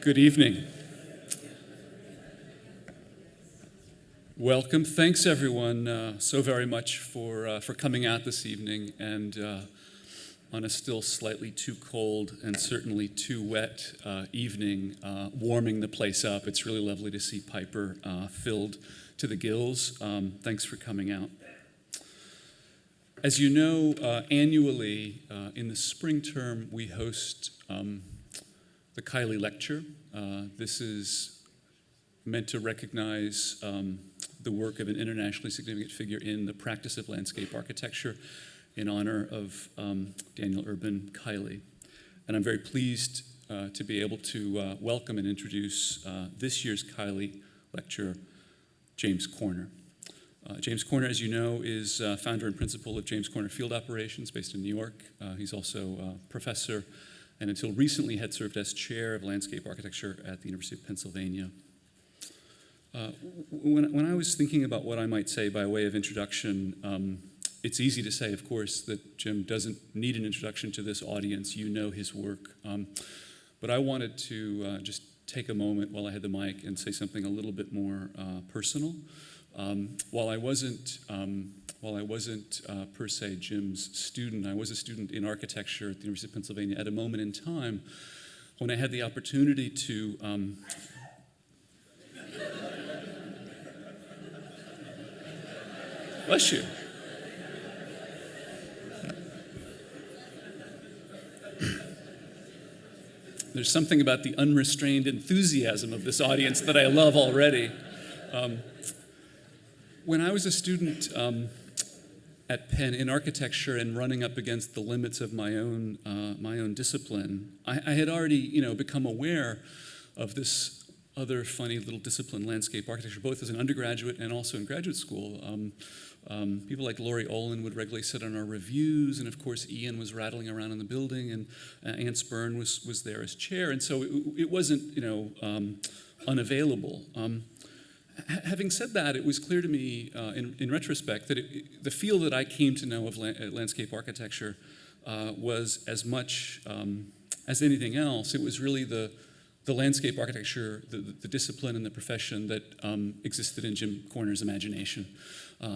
Good evening. Welcome. Thanks, everyone, so very much for coming out this evening and on a still slightly too cold and certainly too wet evening, warming the place up. It's really lovely to see Piper filled to the gills. Thanks for coming out. As you know, annually in the spring term, we host the Kiley Lecture. This is meant to recognize the work of an internationally significant figure in the practice of landscape architecture in honor of Daniel Urban Kiley. And I'm very pleased to be able to welcome and introduce this year's Kiley Lecture, James Corner. James Corner, as you know, is founder and principal of James Corner Field Operations based in New York. He's also a professor and until recently had served as chair of landscape architecture at the University of Pennsylvania. When I was thinking about what I might say by way of introduction, it's easy to say, of course, that Jim doesn't need an introduction to this audience. You know his work. But I wanted to just take a moment while I had the mic and say something a little bit more personal. While I wasn't per se Jim's student, I was a student in architecture at the University of Pennsylvania at a moment in time when I had the opportunity to bless you. There's something about the unrestrained enthusiasm of this audience that I love already. When I was a student at Penn in architecture and running up against the limits of my own discipline, I had already become aware of this other funny little discipline, landscape architecture, both as an undergraduate and also in graduate school. People like Laurie Olin would regularly sit on our reviews, and of course Ian was rattling around in the building, and Ann Spurn was there as chair, and so it wasn't unavailable. Having said that, it was clear to me in retrospect that the field that I came to know of landscape architecture was as much as anything else. It was really the landscape architecture, the discipline and the profession that existed in Jim Corner's imagination.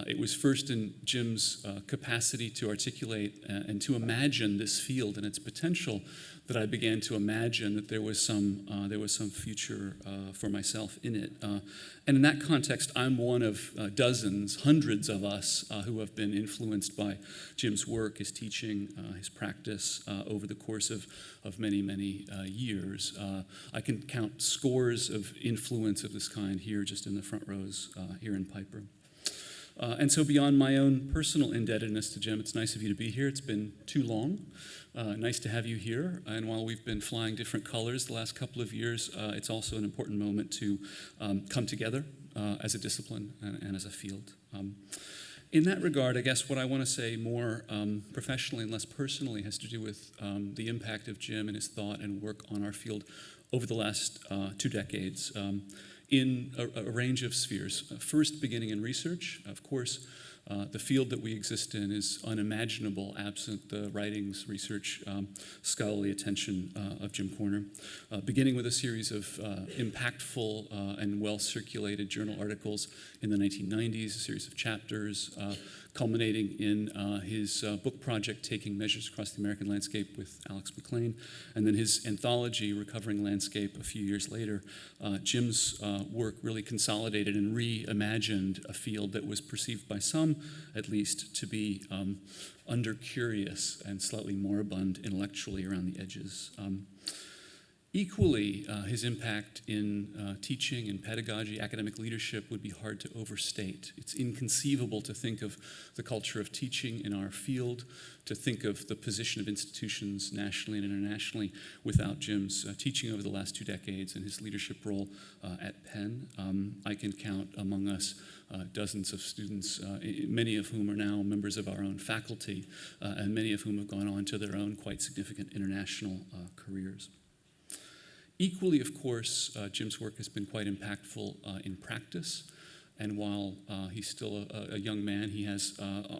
It was first in Jim's capacity to articulate and to imagine this field and its potential that I began to imagine that there was some future for myself in it. And in that context, I'm one of dozens, hundreds of us who have been influenced by Jim's work, his teaching, his practice over the course of many, many years. I can count scores of influence of this kind here just in the front rows here in Piper. And so beyond my own personal indebtedness to Jim, it's nice of you to be here. It's been too long. Nice to have you here. And while we've been flying different colors the last couple of years, it's also an important moment to come together as a discipline and as a field. In that regard, I guess what I want to say more professionally and less personally has to do with the impact of Jim and his thought and work on our field over the last 2 decades. In a range of spheres. First, beginning in research. Of course, the field that we exist in is unimaginable absent the writings, research, scholarly attention of Jim Corner. Beginning with a series of impactful and well-circulated journal articles in the 1990s, a series of chapters, culminating in his book project, Taking Measures Across the American Landscape with Alex McLean, and then his anthology, Recovering Landscape, a few years later. Jim's work really consolidated and reimagined a field that was perceived by some, at least, to be under-curious and slightly moribund intellectually around the edges. Equally, his impact in teaching and pedagogy, academic leadership would be hard to overstate. It's inconceivable to think of the culture of teaching in our field, to think of the position of institutions nationally and internationally without Jim's teaching over the last 2 decades and his leadership role at Penn. I can count among us dozens of students, many of whom are now members of our own faculty, and many of whom have gone on to their own quite significant international careers. Equally, of course, Jim's work has been quite impactful in practice, and while he's still a young man, he has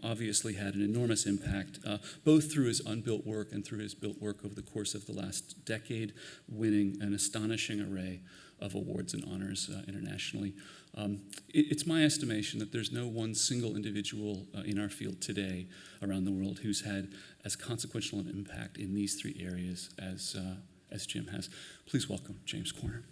obviously had an enormous impact, both through his unbuilt work and through his built work over the course of the last decade, winning an astonishing array of awards and honors internationally. It's my estimation that there's no one single individual in our field today around the world who's had as consequential an impact in these three areas as Jim has. Please welcome James Corner.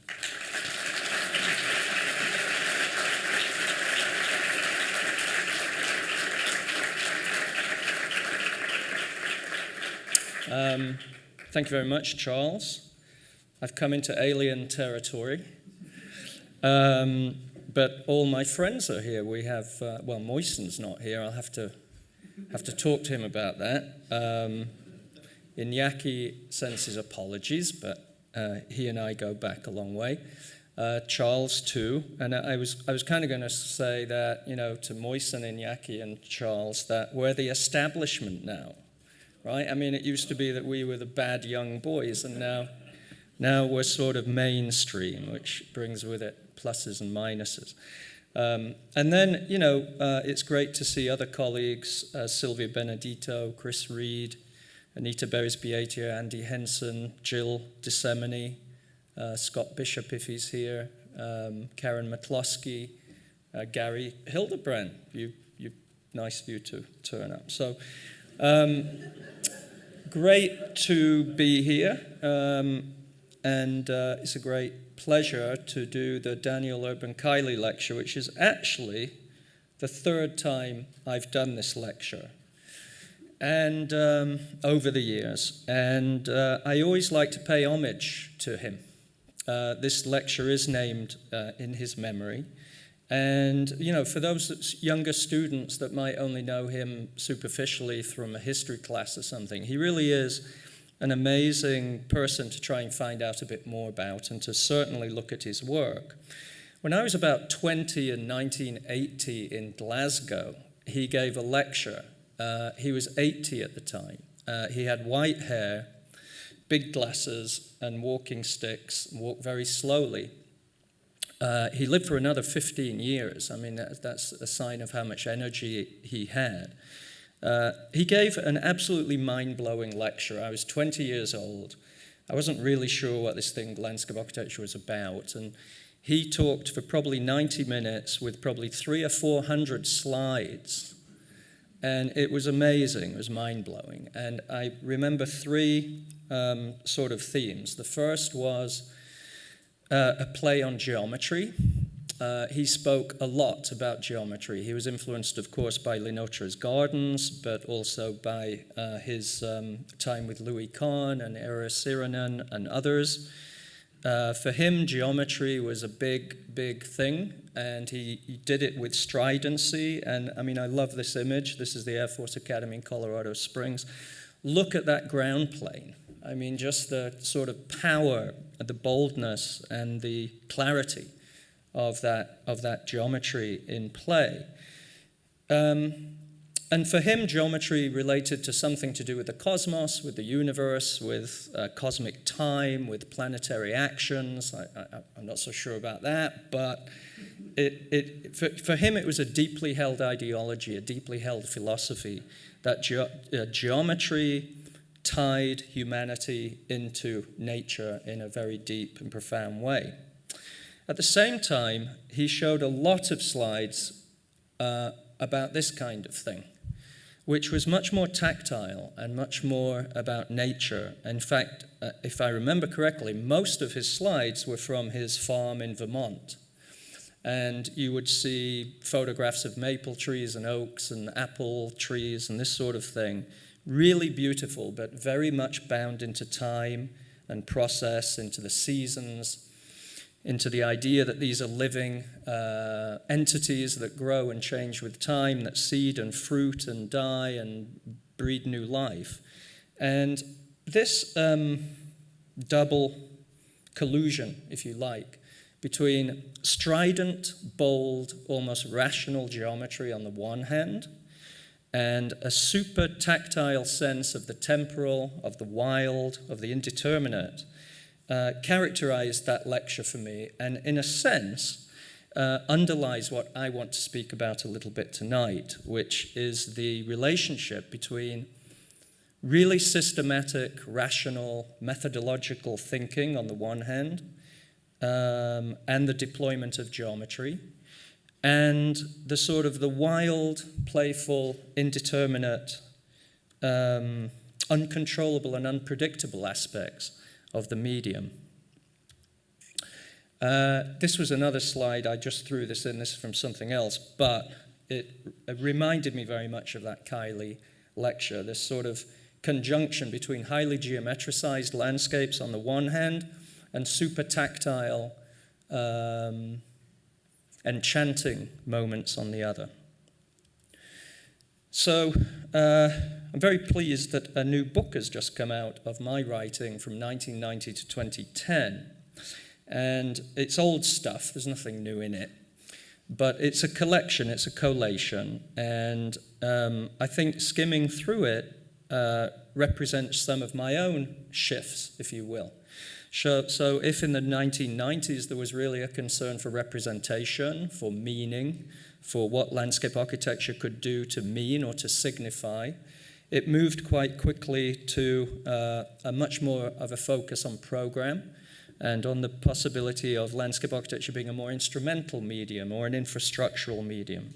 Thank you very much, Charles. I've come into alien territory, but all my friends are here. We have, well, Moisen's not here. I'll have to talk to him about that. Iñaki sends his apologies, but he and I go back a long way. Charles too, and I was kind of going to say that, you know, to Moisen, Iñaki, and Charles, that we're the establishment now. Right? I mean, it used to be that we were the bad young boys, and now we're sort of mainstream, which brings with it pluses and minuses. And then, you know, it's great to see other colleagues, Sylvia Benedito, Chris Reed, Anita Beres-Beatia, Andy Henson, Jill DeSemene, Scott Bishop if he's here, Karen McCloskey, Gary Hildebrand. Nice of you to turn up. So. Great to be here, and it's a great pleasure to do the Daniel Urban Kiley Lecture, which is actually the third time I've done this lecture, and over the years, and I always like to pay homage to him. This lecture is named in his memory. And, you know, for those younger students that might only know him superficially from a history class or something, he really is an amazing person to try and find out a bit more about and to certainly look at his work. When I was about 20 in 1980 in Glasgow, he gave a lecture. He was 80 at the time. He had white hair, big glasses, and walking sticks, and walked very slowly. He lived for another 15 years. I mean, that's a sign of how much energy he had. He gave an absolutely mind-blowing lecture. I was 20 years old. I wasn't really sure what this thing, landscape architecture, was about. And he talked for probably 90 minutes with probably 300 or 400 slides. And it was amazing. It was mind-blowing. And I remember three sort of themes. The first was a play on geometry. He spoke a lot about geometry. He was influenced, of course, by Lenotra's Gardens, but also by his time with Louis Kahn and Eero Sirinen and others. For him, geometry was a big, big thing, and he did it with stridency. And I mean, I love this image. This is the Air Force Academy in Colorado Springs. Look at that ground plane. I mean, just the sort of power, the boldness, and the clarity of that geometry in play. And for him, geometry related to something to do with the cosmos, with the universe, with cosmic time, with planetary actions. I'm not so sure about that, but for him, it was a deeply held ideology, a deeply held philosophy that geometry tied humanity into nature in a very deep and profound way. At the same time, he showed a lot of slides about this kind of thing, which was much more tactile and much more about nature. In fact, if I remember correctly, most of his slides were from his farm in Vermont. And you would see photographs of maple trees and oaks and apple trees and this sort of thing. Really beautiful, but very much bound into time and process, into the seasons, into the idea that these are living entities that grow and change with time, that seed and fruit and die and breed new life. And this double collusion, if you like, between strident, bold, almost rational geometry on the one hand, and a super tactile sense of the temporal, of the wild, of the indeterminate, characterized that lecture for me. And in a sense, underlies what I want to speak about a little bit tonight, which is the relationship between really systematic, rational, methodological thinking on the one hand, and the deployment of geometry, and the sort of the wild, playful, indeterminate, uncontrollable and unpredictable aspects of the medium. This was another slide. I just threw this in. This is from something else, but it reminded me very much of that Kiley lecture, this sort of conjunction between highly geometricized landscapes on the one hand and super tactile, enchanting moments on the other. So I'm very pleased that a new book has just come out of my writing from 1990 to 2010. And it's old stuff, there's nothing new in it. But it's a collection, it's a collation. And I think skimming through it represents some of my own shifts, if you will. So if in the 1990s there was really a concern for representation, for meaning, for what landscape architecture could do to mean or to signify, it moved quite quickly to a much more of a focus on program and on the possibility of landscape architecture being a more instrumental medium or an infrastructural medium.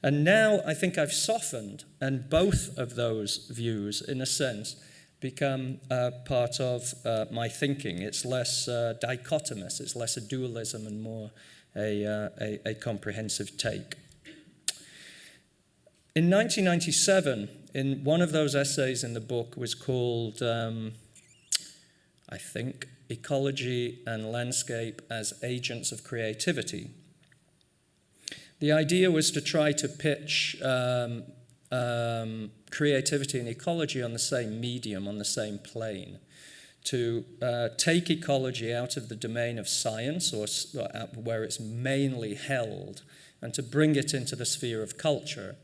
And now I think I've softened, and both of those views, in a sense, become part of my thinking. It's less dichotomous, it's less a dualism and more a comprehensive take. In 1997, in one of those essays in the book was called, I think, Ecology and Landscape as Agents of Creativity. The idea was to try to pitch creativity and ecology on the same medium, on the same plane, to take ecology out of the domain of science, or where it's mainly held, and to bring it into the sphere of culture,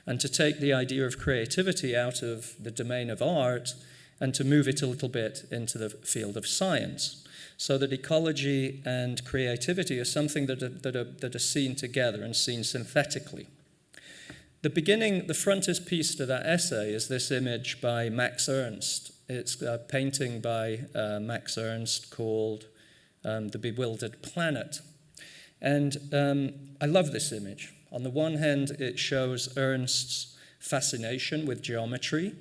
and to take the idea of creativity out of the domain of art and to move it a little bit into the field of science, so that ecology and creativity are something that are seen together and seen synthetically. The frontispiece to that essay is this image by Max Ernst. It's a painting by Max Ernst called The Bewildered Planet. And I love this image. On the one hand, it shows Ernst's fascination with geometry.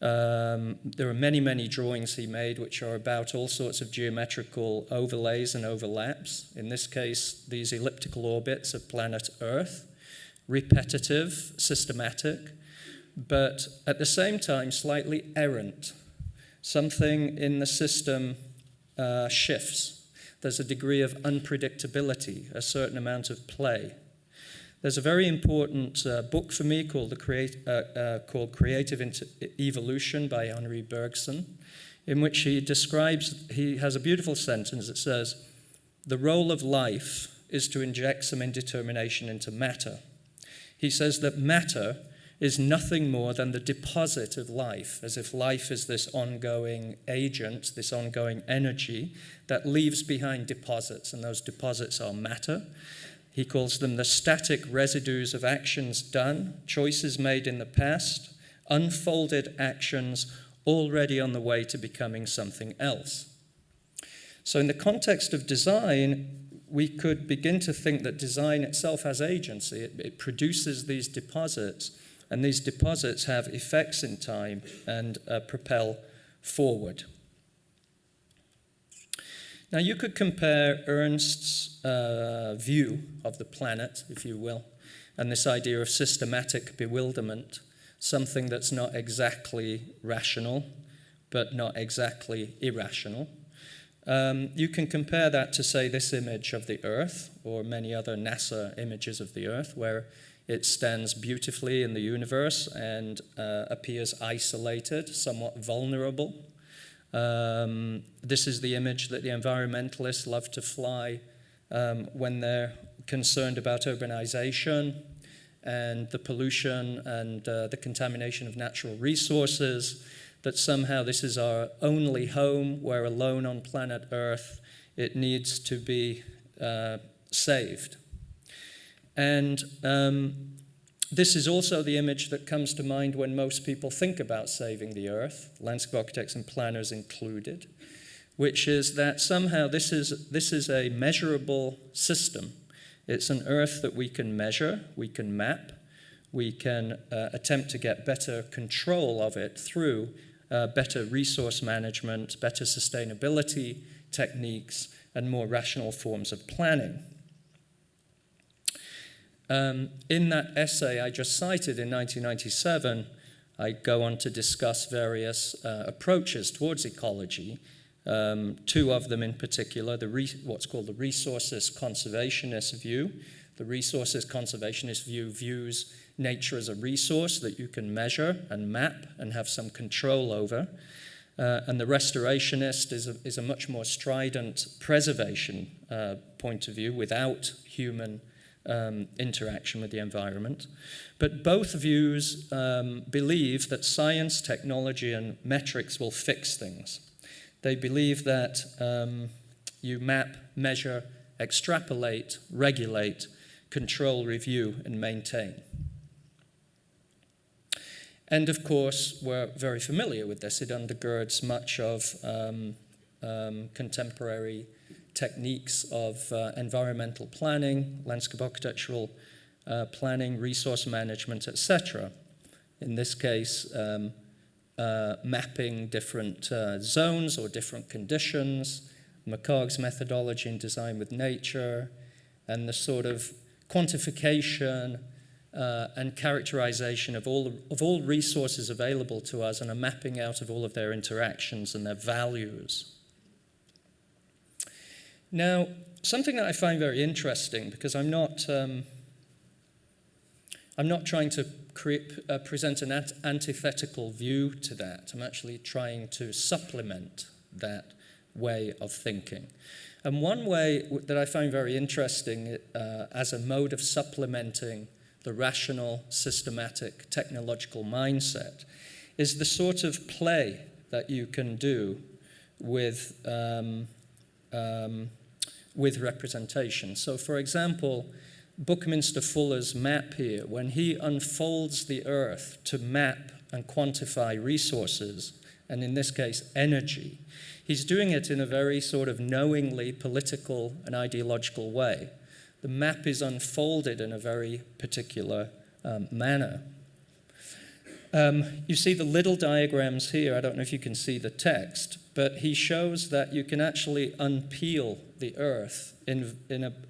There are many, many drawings he made which are about all sorts of geometrical overlays and overlaps. In this case, these elliptical orbits of planet Earth, repetitive, systematic, but at the same time slightly errant. Something in the system shifts. There's a degree of unpredictability, a certain amount of play. There's a very important book for me called Creative Evolution by Henri Bergson, in which he has a beautiful sentence that says, "The role of life is to inject some indetermination into matter." He says that matter is nothing more than the deposit of life, as if life is this ongoing agent, this ongoing energy that leaves behind deposits, and those deposits are matter. He calls them the static residues of actions done, choices made in the past, unfolded actions already on the way to becoming something else. So in the context of design, we could begin to think that design itself has agency. It produces these deposits, and these deposits have effects in time and propel forward. Now, you could compare Ernst's view of the planet, if you will, and this idea of systematic bewilderment, something that's not exactly rational, but not exactly irrational. You can compare that to, say, this image of the Earth, or many other NASA images of the Earth, where it stands beautifully in the universe and appears isolated, somewhat vulnerable. This is the image that the environmentalists love to fly when they're concerned about urbanization and the pollution and the contamination of natural resources, that somehow this is our only home, we're alone on planet Earth, it needs to be saved. And this is also the image that comes to mind when most people think about saving the Earth, landscape architects and planners included, which is that somehow this is a measurable system. It's an Earth that we can measure, we can map, we can attempt to get better control of it through better resource management, better sustainability techniques, and more rational forms of planning. In that essay I just cited in 1997, I go on to discuss various approaches towards ecology, two of them in particular, what's called the resources conservationist view. The resources conservationist view views nature as a resource that you can measure and map and have some control over. And the restorationist is a much more strident preservation point of view without human interaction with the environment. But both views believe that science, technology, and metrics will fix things. They believe that you map, measure, extrapolate, regulate, control, review, and maintain. And of course, we're very familiar with this. It undergirds much of contemporary techniques of environmental planning, landscape architectural planning, resource management, etc. In this case, mapping different zones or different conditions, McHarg's methodology in design with nature, and the sort of quantification and characterization of all resources available to us and a mapping out of all of their interactions and their values. Now, something that I find very interesting, because I'm not trying to present an antithetical view to that. I'm actually trying to supplement that way of thinking. And one way that I find very interesting as a mode of supplementing the rational, systematic, technological mindset is the sort of play that you can do with representation. So, for example, Buckminster Fuller's map here, when he unfolds the Earth to map and quantify resources, and in this case, energy, he's doing it in a very sort of knowingly political and ideological way. The map is unfolded in a very particular manner. You see the little diagrams here. I don't know if you can see the text, but he shows that you can actually unpeel the Earth in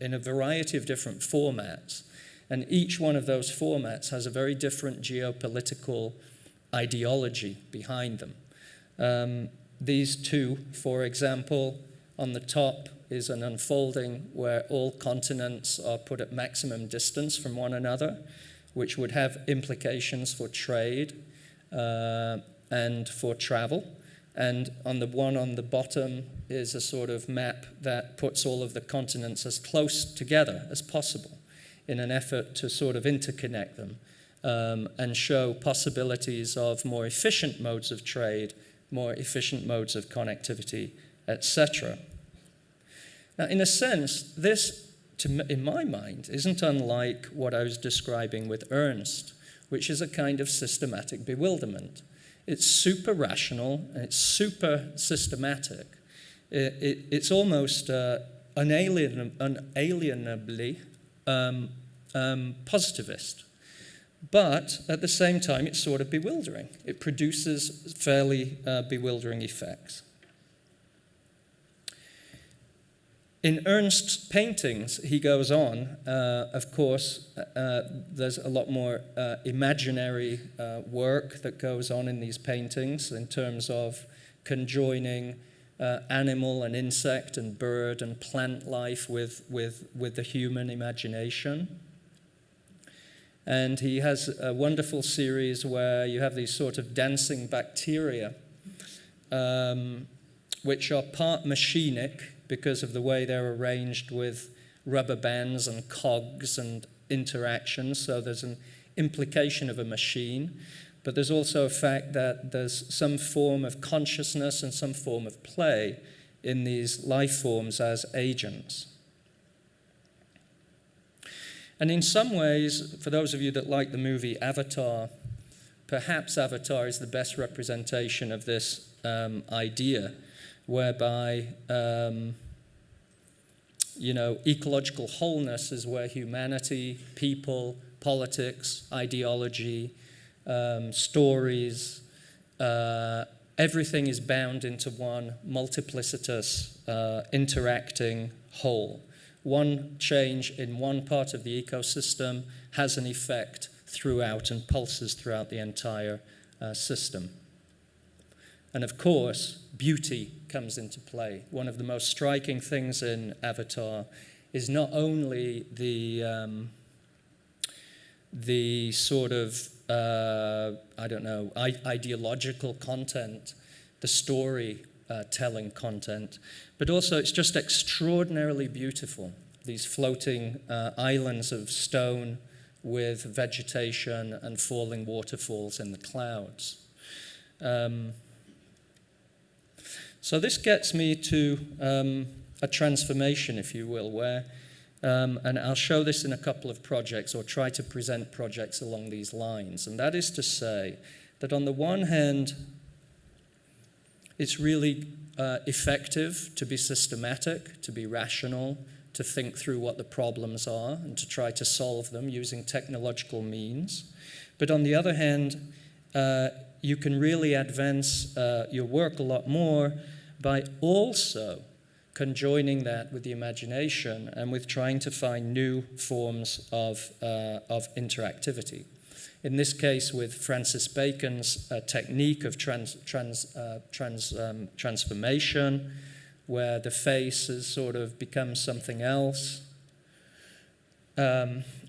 a variety of different formats. And each one of those formats has a very different geopolitical ideology behind them. These two, for example, on the top is an unfolding where all continents are put at maximum distance from one another, which would have implications for trade and for travel. And on the one on the bottom is a sort of map that puts all of the continents as close together as possible in an effort to sort of interconnect them and show possibilities of more efficient modes of trade, more efficient modes of connectivity, etc. Now, in a sense, this, in my mind, isn't unlike what I was describing with Ernst, which is a kind of systematic bewilderment. It's super rational and it's super systematic. It's almost unalienably positivist. But at the same time, it's sort of bewildering. It produces fairly bewildering effects. In Ernst's paintings, he goes on, of course, there's a lot more imaginary work that goes on in these paintings in terms of conjoining animal and insect and bird and plant life with the human imagination. And he has a wonderful series where you have these sort of dancing bacteria, which are part machinic, because of the way they're arranged with rubber bands and cogs and interactions. So there's an implication of a machine, but there's also a fact that there's some form of consciousness and some form of play in these life forms as agents. And in some ways, for those of you that like the movie Avatar, perhaps Avatar is the best representation of this idea, whereby ecological wholeness is where humanity, people, politics, ideology, stories, everything is bound into one multiplicitous, interacting whole. One change in one part of the ecosystem has an effect throughout and pulses throughout the entire system. And of course, beauty comes into play. One of the most striking things in Avatar is not only the sort of, ideological content, the storytelling content, but also it's just extraordinarily beautiful. These floating islands of stone with vegetation and falling waterfalls in the clouds. So this gets me to a transformation, if you will, where, and I'll show this in a couple of projects, or try to present projects along these lines. And that is to say that on the one hand, it's really effective to be systematic, to be rational, to think through what the problems are and to try to solve them using technological means. But on the other hand, you can really advance your work a lot more by also conjoining that with the imagination and with trying to find new forms of interactivity. In this case, with Francis Bacon's technique of transformation, where the face has sort of become something else,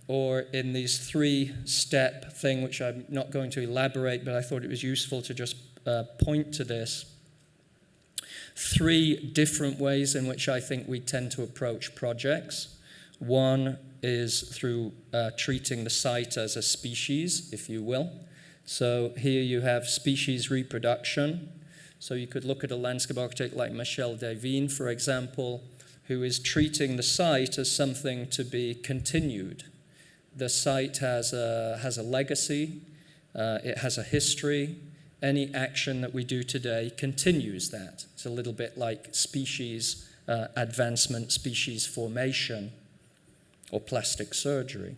or in these three-step thing, which I'm not going to elaborate, but I thought it was useful to just point to this. Three different ways in which I think we tend to approach projects. One is through treating the site as a species, if you will. So here you have species reproduction. So you could look at a landscape architect like Michel Devine, for example, who is treating the site as something to be continued. The site has a legacy, it has a history. Any action that we do today continues that. It's a little bit like species advancement, species formation, or plastic surgery.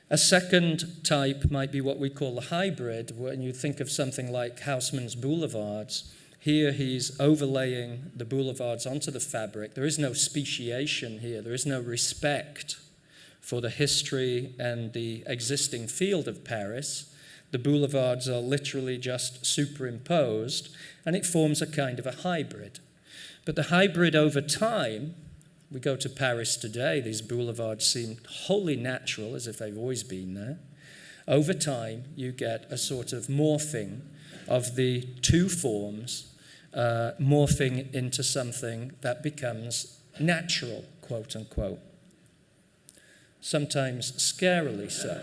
A second type might be what we call a hybrid. When you think of something like Haussmann's boulevards, here he's overlaying the boulevards onto the fabric. There is no speciation here. There is no respect for the history and the existing field of Paris. The boulevards are literally just superimposed, and it forms a kind of a hybrid. But the hybrid over time, we go to Paris today, these boulevards seem wholly natural, as if they've always been there. Over time, you get a sort of morphing of the two forms, morphing into something that becomes natural, quote unquote. Sometimes scarily so.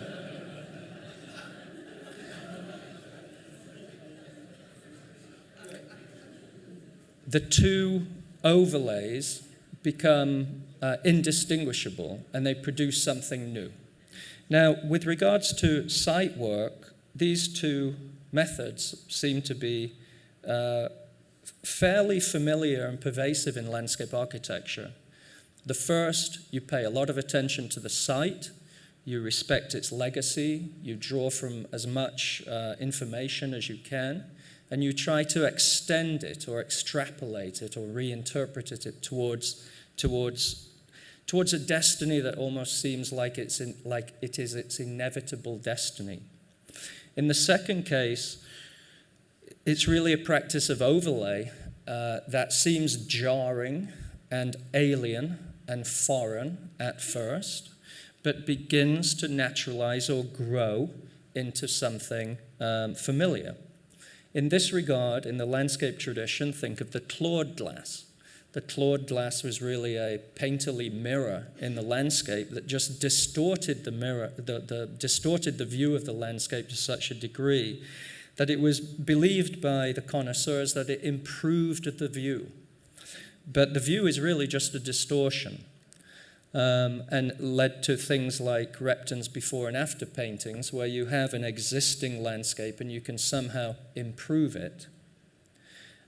The two overlays become indistinguishable, and they produce something new. Now, with regards to site work, these two methods seem to be fairly familiar and pervasive in landscape architecture. The first, you pay a lot of attention to the site, you respect its legacy, you draw from as much information as you can, and you try to extend it or extrapolate it or reinterpret it towards a destiny that almost seems like it is its inevitable destiny. In the second case, it's really a practice of overlay that seems jarring and alien and foreign at first, but begins to naturalize or grow into something familiar. In this regard, in the landscape tradition, think of the Claude glass. The Claude glass was really a painterly mirror in the landscape that just distorted distorted the view of the landscape to such a degree that it was believed by the connoisseurs that it improved the view. But the view is really just a distortion. and led to things like Repton's before and after paintings, where you have an existing landscape and you can somehow improve it.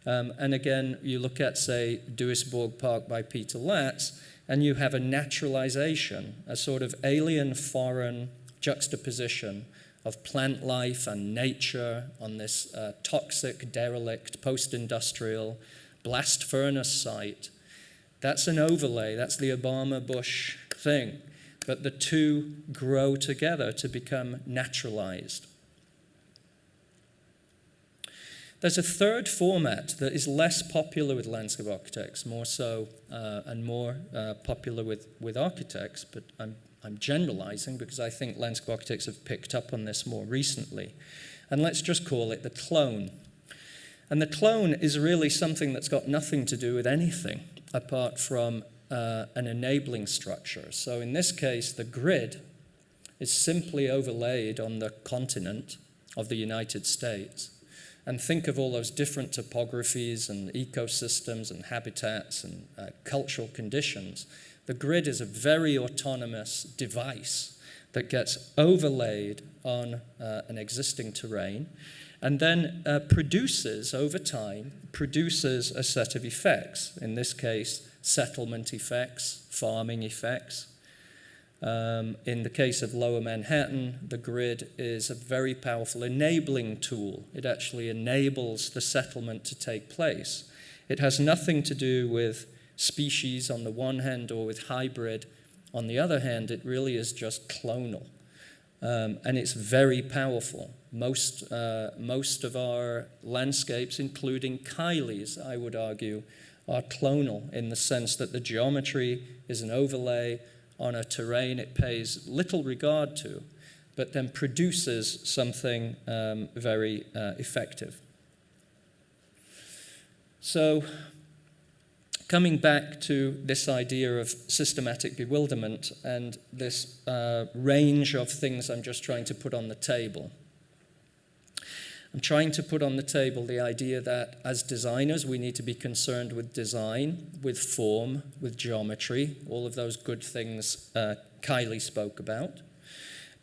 And again, you look at, say, Duisburg Park by Peter Latz, and you have a naturalization, a sort of alien foreign juxtaposition of plant life and nature on this toxic, derelict, post-industrial blast furnace site. That's an overlay, that's the Obama Bush thing. But the two grow together to become naturalized. There's a third format that is less popular with landscape architects, more so, and more popular with architects, but I'm generalizing because I think landscape architects have picked up on this more recently. And let's just call it the clone. And the clone is really something that's got nothing to do with anything apart from an enabling structure. So in this case, the grid is simply overlaid on the continent of the United States. And think of all those different topographies and ecosystems and habitats and cultural conditions. The grid is a very autonomous device that gets overlaid on an existing terrain and then produces, over time, a set of effects. In this case, settlement effects, farming effects. In the case of Lower Manhattan, the grid is a very powerful enabling tool. It actually enables the settlement to take place. It has nothing to do with species on the one hand or with hybrid on the other hand. It really is just clonal. And it's very powerful. Most of our landscapes, including Kiley's, I would argue, are clonal in the sense that the geometry is an overlay on a terrain it pays little regard to, but then produces something very effective. So, coming back to this idea of systematic bewilderment and this range of things I'm just trying to put on the table. I'm trying to put on the table the idea that as designers, we need to be concerned with design, with form, with geometry, all of those good things Kiley spoke about,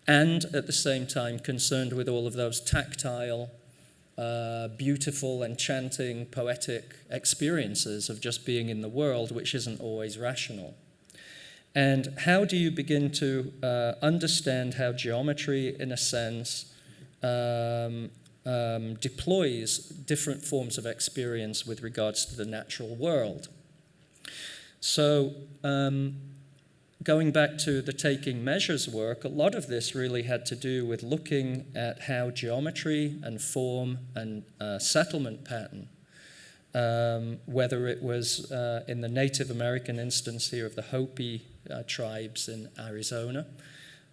and at the same time concerned with all of those tactile, beautiful, enchanting, poetic experiences of just being in the world, which isn't always rational. And how do you begin to understand how geometry, in a sense, deploys different forms of experience with regards to the natural world? So, going back to the taking measures work, a lot of this really had to do with looking at how geometry and form and settlement pattern, whether it was in the Native American instance here of the Hopi tribes in Arizona,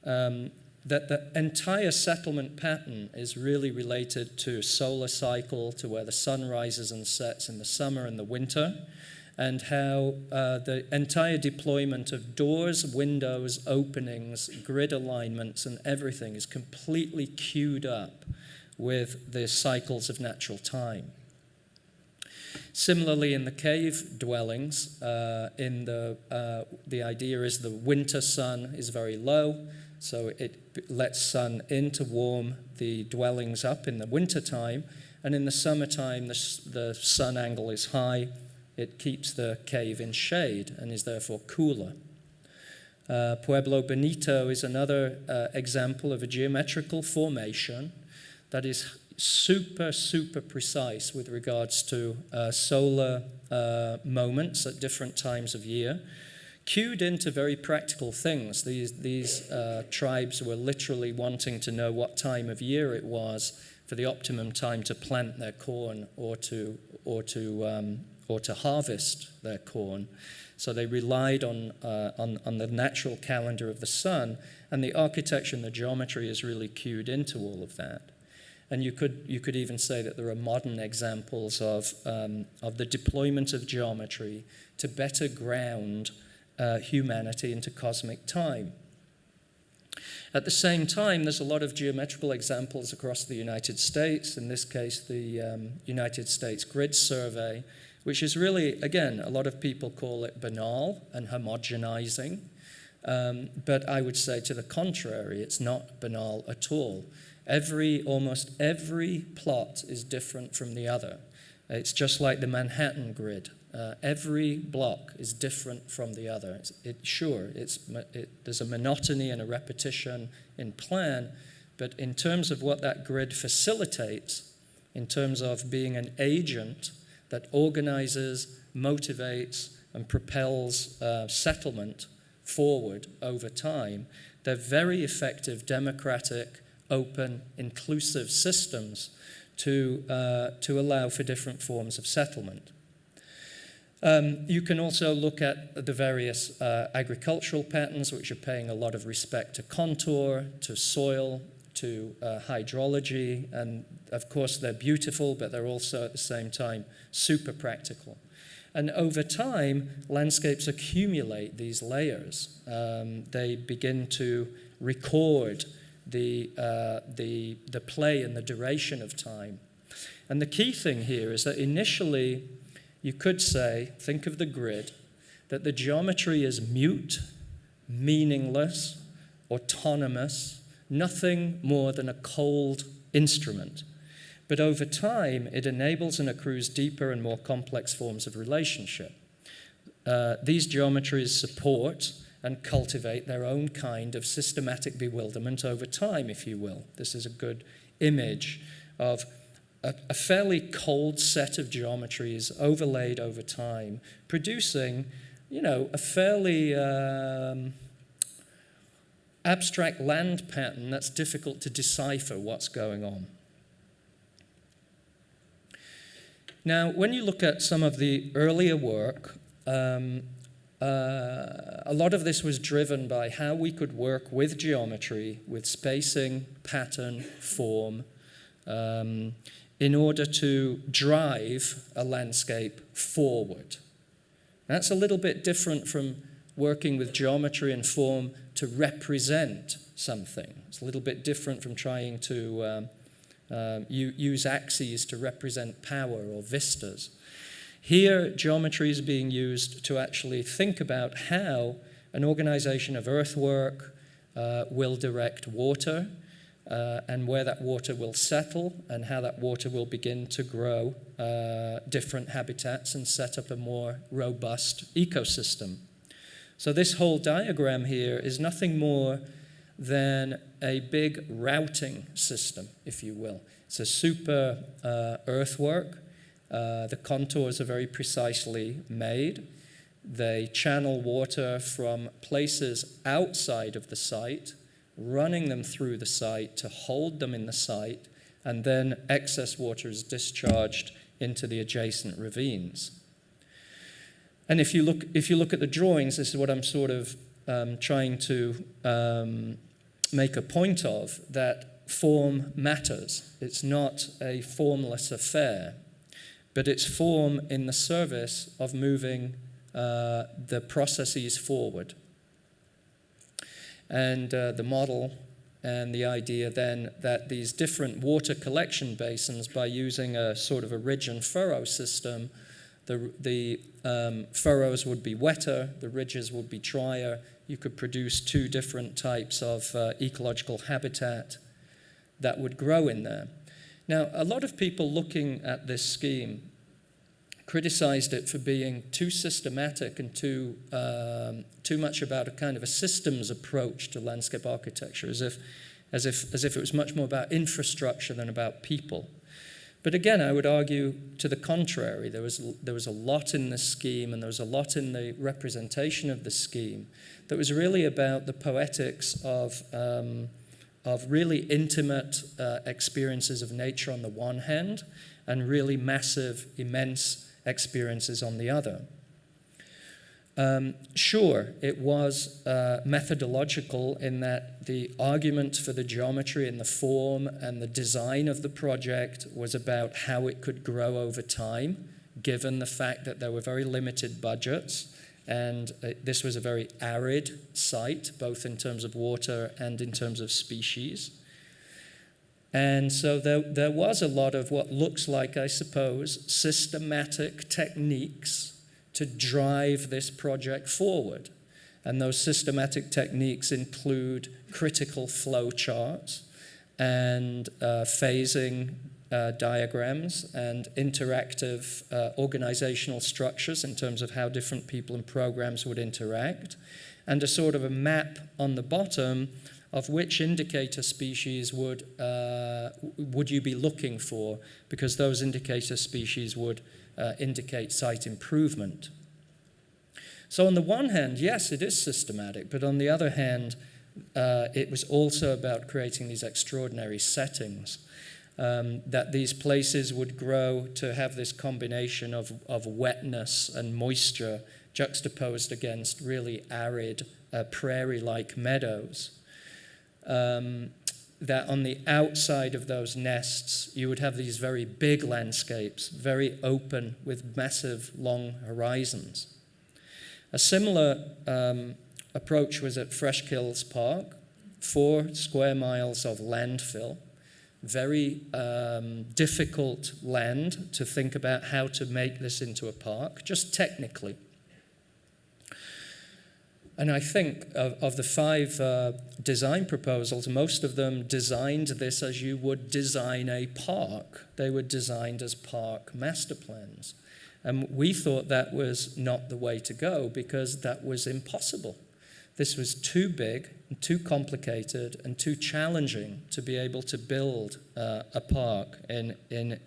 that the entire settlement pattern is really related to solar cycle, to where the sun rises and sets in the summer and the winter, and how the entire deployment of doors, windows, openings, grid alignments, and everything is completely queued up with the cycles of natural time. Similarly, in the cave dwellings, the idea is the winter sun is very low, so it lets sun in to warm the dwellings up in the winter time, and in the summertime, the sun angle is high. It keeps the cave in shade and is therefore cooler. Pueblo Bonito is another example of a geometrical formation that is super, super precise with regards to solar moments at different times of year, cued into very practical things. These tribes were literally wanting to know what time of year it was for the optimum time to plant their corn or to harvest their corn. So they relied on the natural calendar of the sun, and the architecture and the geometry is really cued into all of that. And you could even say that there are modern examples of the deployment of geometry to better ground humanity into cosmic time. At the same time, there's a lot of geometrical examples across the United States, in this case the United States Grid Survey, which is really, again, a lot of people call it banal and homogenizing, But I would say to the contrary, it's not banal at all. Almost every plot is different from the other. It's just like the Manhattan grid. Every block is different from the other. There's a monotony and a repetition in plan, but in terms of what that grid facilitates, in terms of being an agent that organizes, motivates, and propels settlement forward over time, they're very effective, democratic, open, inclusive systems to allow for different forms of settlement. You can also look at the various agricultural patterns, which are paying a lot of respect to contour, to soil, to hydrology, and of course they're beautiful, but they're also at the same time super practical. And over time, landscapes accumulate these layers. They begin to record the play and the duration of time. And the key thing here is that initially, you could say, think of the grid, that the geometry is mute, meaningless, autonomous, nothing more than a cold instrument. But over time, it enables and accrues deeper and more complex forms of relationship. These geometries support and cultivate their own kind of systematic bewilderment over time, if you will. This is a good image of a fairly cold set of geometries overlaid over time, producing, a fairly abstract land pattern that's difficult to decipher what's going on. Now, when you look at some of the earlier work, a lot of this was driven by how we could work with geometry, with spacing, pattern, form, in order to drive a landscape forward. That's a little bit different from working with geometry and form to represent something. It's a little bit different from trying to use axes to represent power or vistas. Here, geometry is being used to actually think about how an organization of earthwork will direct water and where that water will settle and how that water will begin to grow different habitats and set up a more robust ecosystem. So this whole diagram here is nothing more than a big routing system, if you will. It's a super earthwork. The contours are very precisely made. They channel water from places outside of the site, running them through the site to hold them in the site, and then excess water is discharged into the adjacent ravines. And if you look at the drawings, this is what I'm sort of trying to make a point of, that form matters. It's not a formless affair, but it's form in the service of moving the processes forward. And the model and the idea then that these different water collection basins, by using a sort of a ridge and furrow system, the furrows would be wetter, the ridges would be drier. You could produce two different types of ecological habitat that would grow in there. Now, a lot of people looking at this scheme criticized it for being too systematic and too much about a kind of a systems approach to landscape architecture, as if it was much more about infrastructure than about people. But again, I would argue to the contrary. There was a lot in this scheme, and there was a lot in the representation of the scheme that was really about the poetics of really intimate experiences of nature on the one hand, and really massive, immense experiences on the other. Sure, it was methodological in that the argument for the geometry and the form and the design of the project was about how it could grow over time, given the fact that there were very limited budgets, and this was a very arid site, both in terms of water and in terms of species. And so there was a lot of what looks like, I suppose, systematic techniques to drive this project forward. And those systematic techniques include critical flow charts and phasing diagrams and interactive organizational structures in terms of how different people and programs would interact, and a sort of a map on the bottom of which indicator species would you be looking for, because those indicator species would indicate site improvement. So on the one hand, yes, it is systematic, but on the other hand, it was also about creating these extraordinary settings, that these places would grow to have this combination of wetness and moisture juxtaposed against really arid prairie-like meadows. That on the outside of those nests, you would have these very big landscapes, very open with massive long horizons. A similar approach was at Fresh Kills Park, 4 square miles of landfill, very difficult land to think about how to make this into a park, just technically. And I think of the 5 design proposals, most of them designed this as you would design a park. They were designed as park master plans. And we thought that was not the way to go because that was impossible. This was too big, and too complicated, and too challenging to be able to build a park in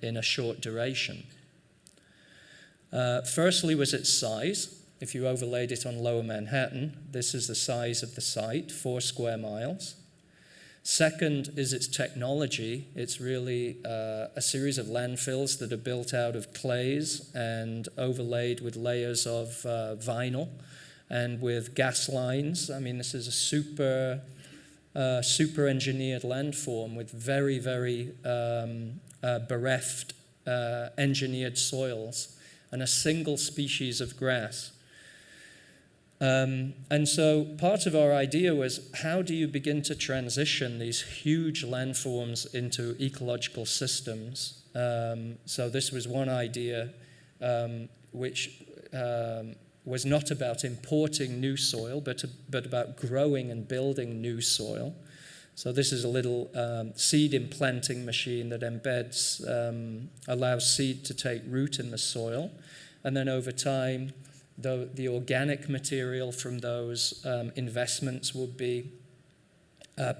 a short duration. Firstly was its size. If you overlaid it on Lower Manhattan, this is the size of the site, 4 square miles. Second is its technology. It's really a series of landfills that are built out of clays and overlaid with layers of vinyl and with gas lines. I mean, this is a super engineered landform with very, very bereft engineered soils and a single species of grass. And so part of our idea was, how do you begin to transition these huge landforms into ecological systems? So this was one idea which was not about importing new soil, but about growing and building new soil. So this is a little seed implanting machine that embeds, allows seed to take root in the soil. And then over time, the organic material from those investments would be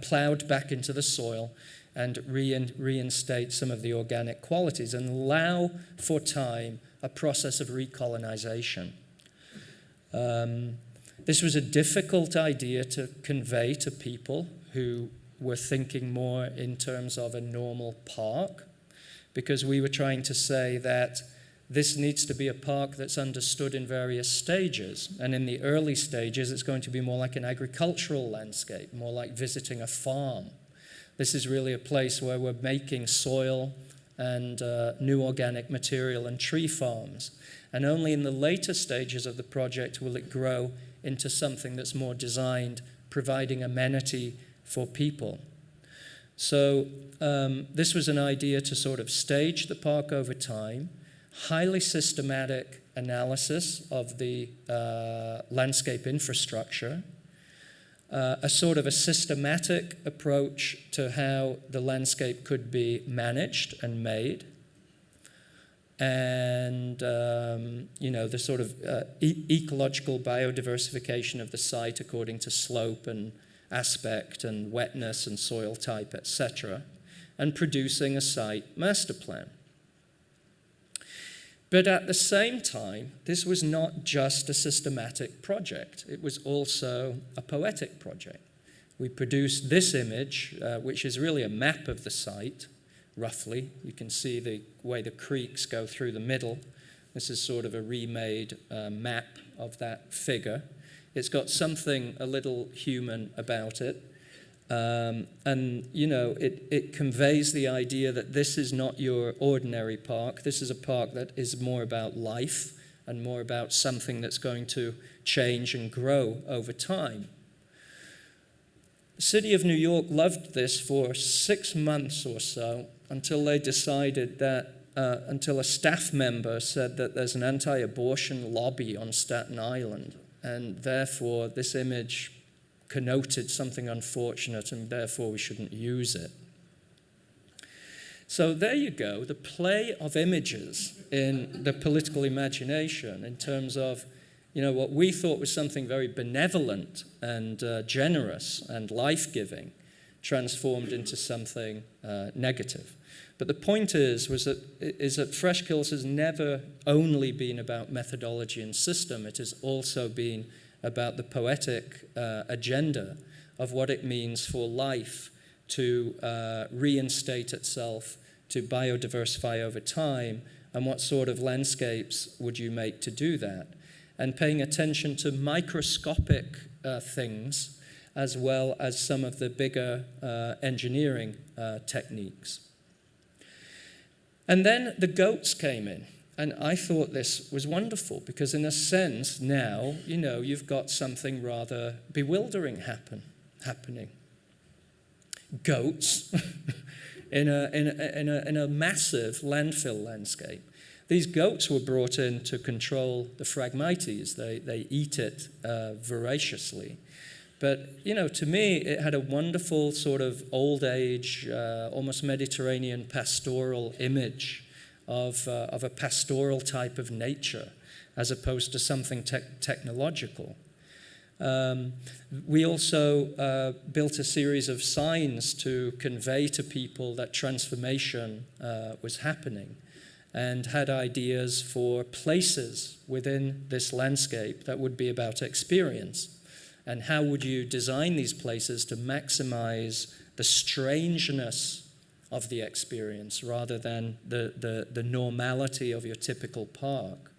plowed back into the soil and reinstate some of the organic qualities and allow for time a process of recolonization. This was a difficult idea to convey to people who were thinking more in terms of a normal park, because we were trying to say that this needs to be a park that's understood in various stages. And in the early stages, it's going to be more like an agricultural landscape, more like visiting a farm. This is really a place where we're making soil and new organic material and tree farms. And only in the later stages of the project will it grow into something that's more designed, providing amenity for people. So this was an idea to sort of stage the park over time, highly systematic analysis of the landscape infrastructure, a sort of a systematic approach to how the landscape could be managed and made, and the sort of ecological biodiversification of the site according to slope and aspect and wetness and soil type, etc., and producing a site master plan. But at the same time, this was not just a systematic project. It was also a poetic project. We produced this image, which is really a map of the site, roughly. You can see the way the creeks go through the middle. This is sort of a remade map of that figure. It's got something a little human about it. It conveys the idea that this is not your ordinary park. This is a park that is more about life and more about something that's going to change and grow over time. The city of New York loved this for 6 months or so until they decided that, until a staff member said that there's an anti-abortion lobby on Staten Island. and therefore this image connoted something unfortunate, and therefore we shouldn't use it. So there you go, the play of images in the political imagination in terms of, what we thought was something very benevolent and generous and life-giving transformed into something negative. But the point is that Fresh Kills has never only been about methodology and system. It has also been about the poetic agenda of what it means for life to reinstate itself, to biodiversify over time, and what sort of landscapes would you make to do that. And paying attention to microscopic things as well as some of the bigger engineering techniques. And then the goats came in, and I thought this was wonderful because in a sense now, you've got something rather bewildering happening. Goats in a massive landfill landscape. These goats were brought in to control the Phragmites. They eat it voraciously. But, to me, it had a wonderful sort of old age, almost Mediterranean pastoral image of a pastoral type of nature as opposed to something technological. We also built a series of signs to convey to people that transformation was happening, and had ideas for places within this landscape that would be about experience. And how would you design these places to maximize the strangeness of the experience rather than the normality of your typical park?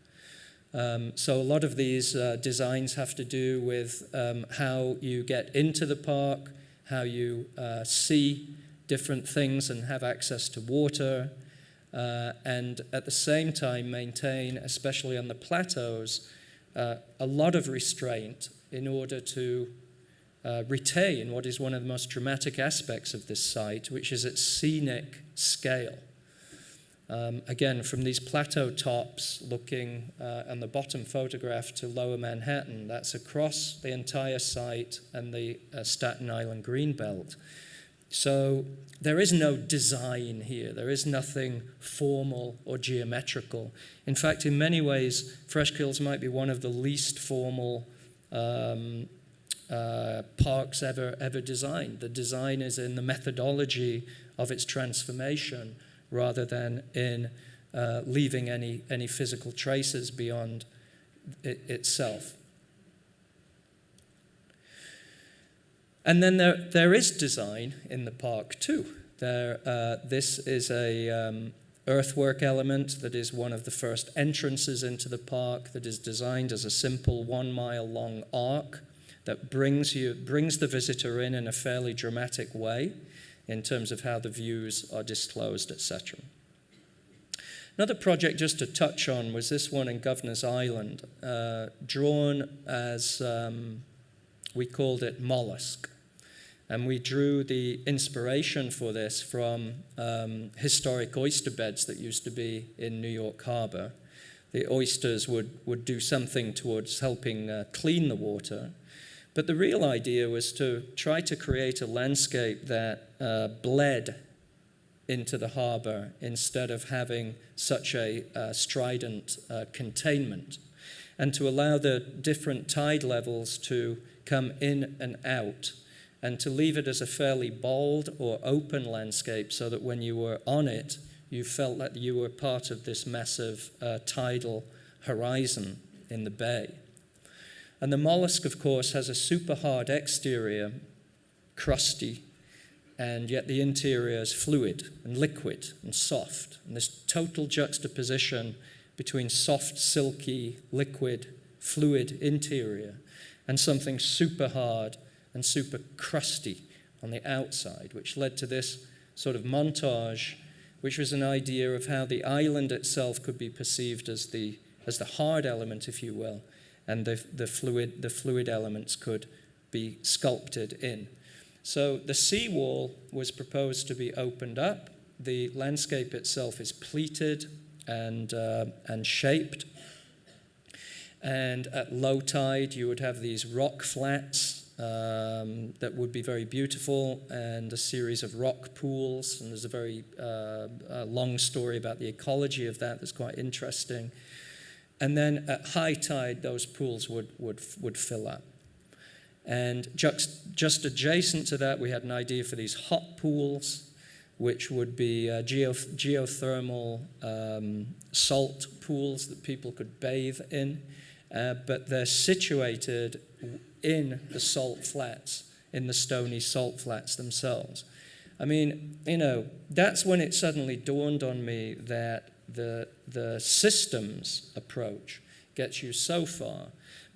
So a lot of these designs have to do with how you get into the park, how you see different things and have access to water, and at the same time maintain, especially on the plateaus, a lot of restraint in order to retain what is one of the most dramatic aspects of this site, which is its scenic scale. Again, from these plateau tops looking on the bottom photograph to Lower Manhattan, that's across the entire site and the Staten Island Greenbelt. So there is no design here. There is nothing formal or geometrical. In fact, in many ways, Fresh Kills might be one of the least formal parks ever designed. The design is in the methodology of its transformation rather than in leaving any physical traces beyond itself. And then there is design in the park too. This is a earthwork element that is one of the first entrances into the park that is designed as a simple 1 mile long arc that brings the visitor in a fairly dramatic way in terms of how the views are disclosed, etc. Another project just to touch on was this one in Governor's Island, drawn as, we called it mollusk. And we drew the inspiration for this from historic oyster beds that used to be in New York Harbor. The oysters would do something towards helping clean the water. But the real idea was to try to create a landscape that bled into the harbor instead of having such a strident containment, and to allow the different tide levels to come in and out, and to leave it as a fairly bald or open landscape so that when you were on it, you felt that you were part of this massive tidal horizon in the bay. And the mollusk, of course, has a super hard exterior, crusty, and yet the interior is fluid and liquid and soft. And this total juxtaposition between soft, silky, liquid, fluid interior and something super hard and super crusty on the outside, which led to this sort of montage, which was an idea of how the island itself could be perceived as the hard element, if you will, and the fluid elements could be sculpted in. So the seawall was proposed to be opened up. The landscape itself is pleated and shaped. And at low tide, you would have these rock flats that would be very beautiful, and a series of rock pools. And there's a very long story about the ecology of that that's quite interesting. And then at high tide, those pools would fill up. And just adjacent to that, we had an idea for these hot pools, which would be geothermal salt pools that people could bathe in. But they're situated in the salt flats, in the stony salt flats themselves. I mean, you know, that's when it suddenly dawned on me that the systems approach gets you so far,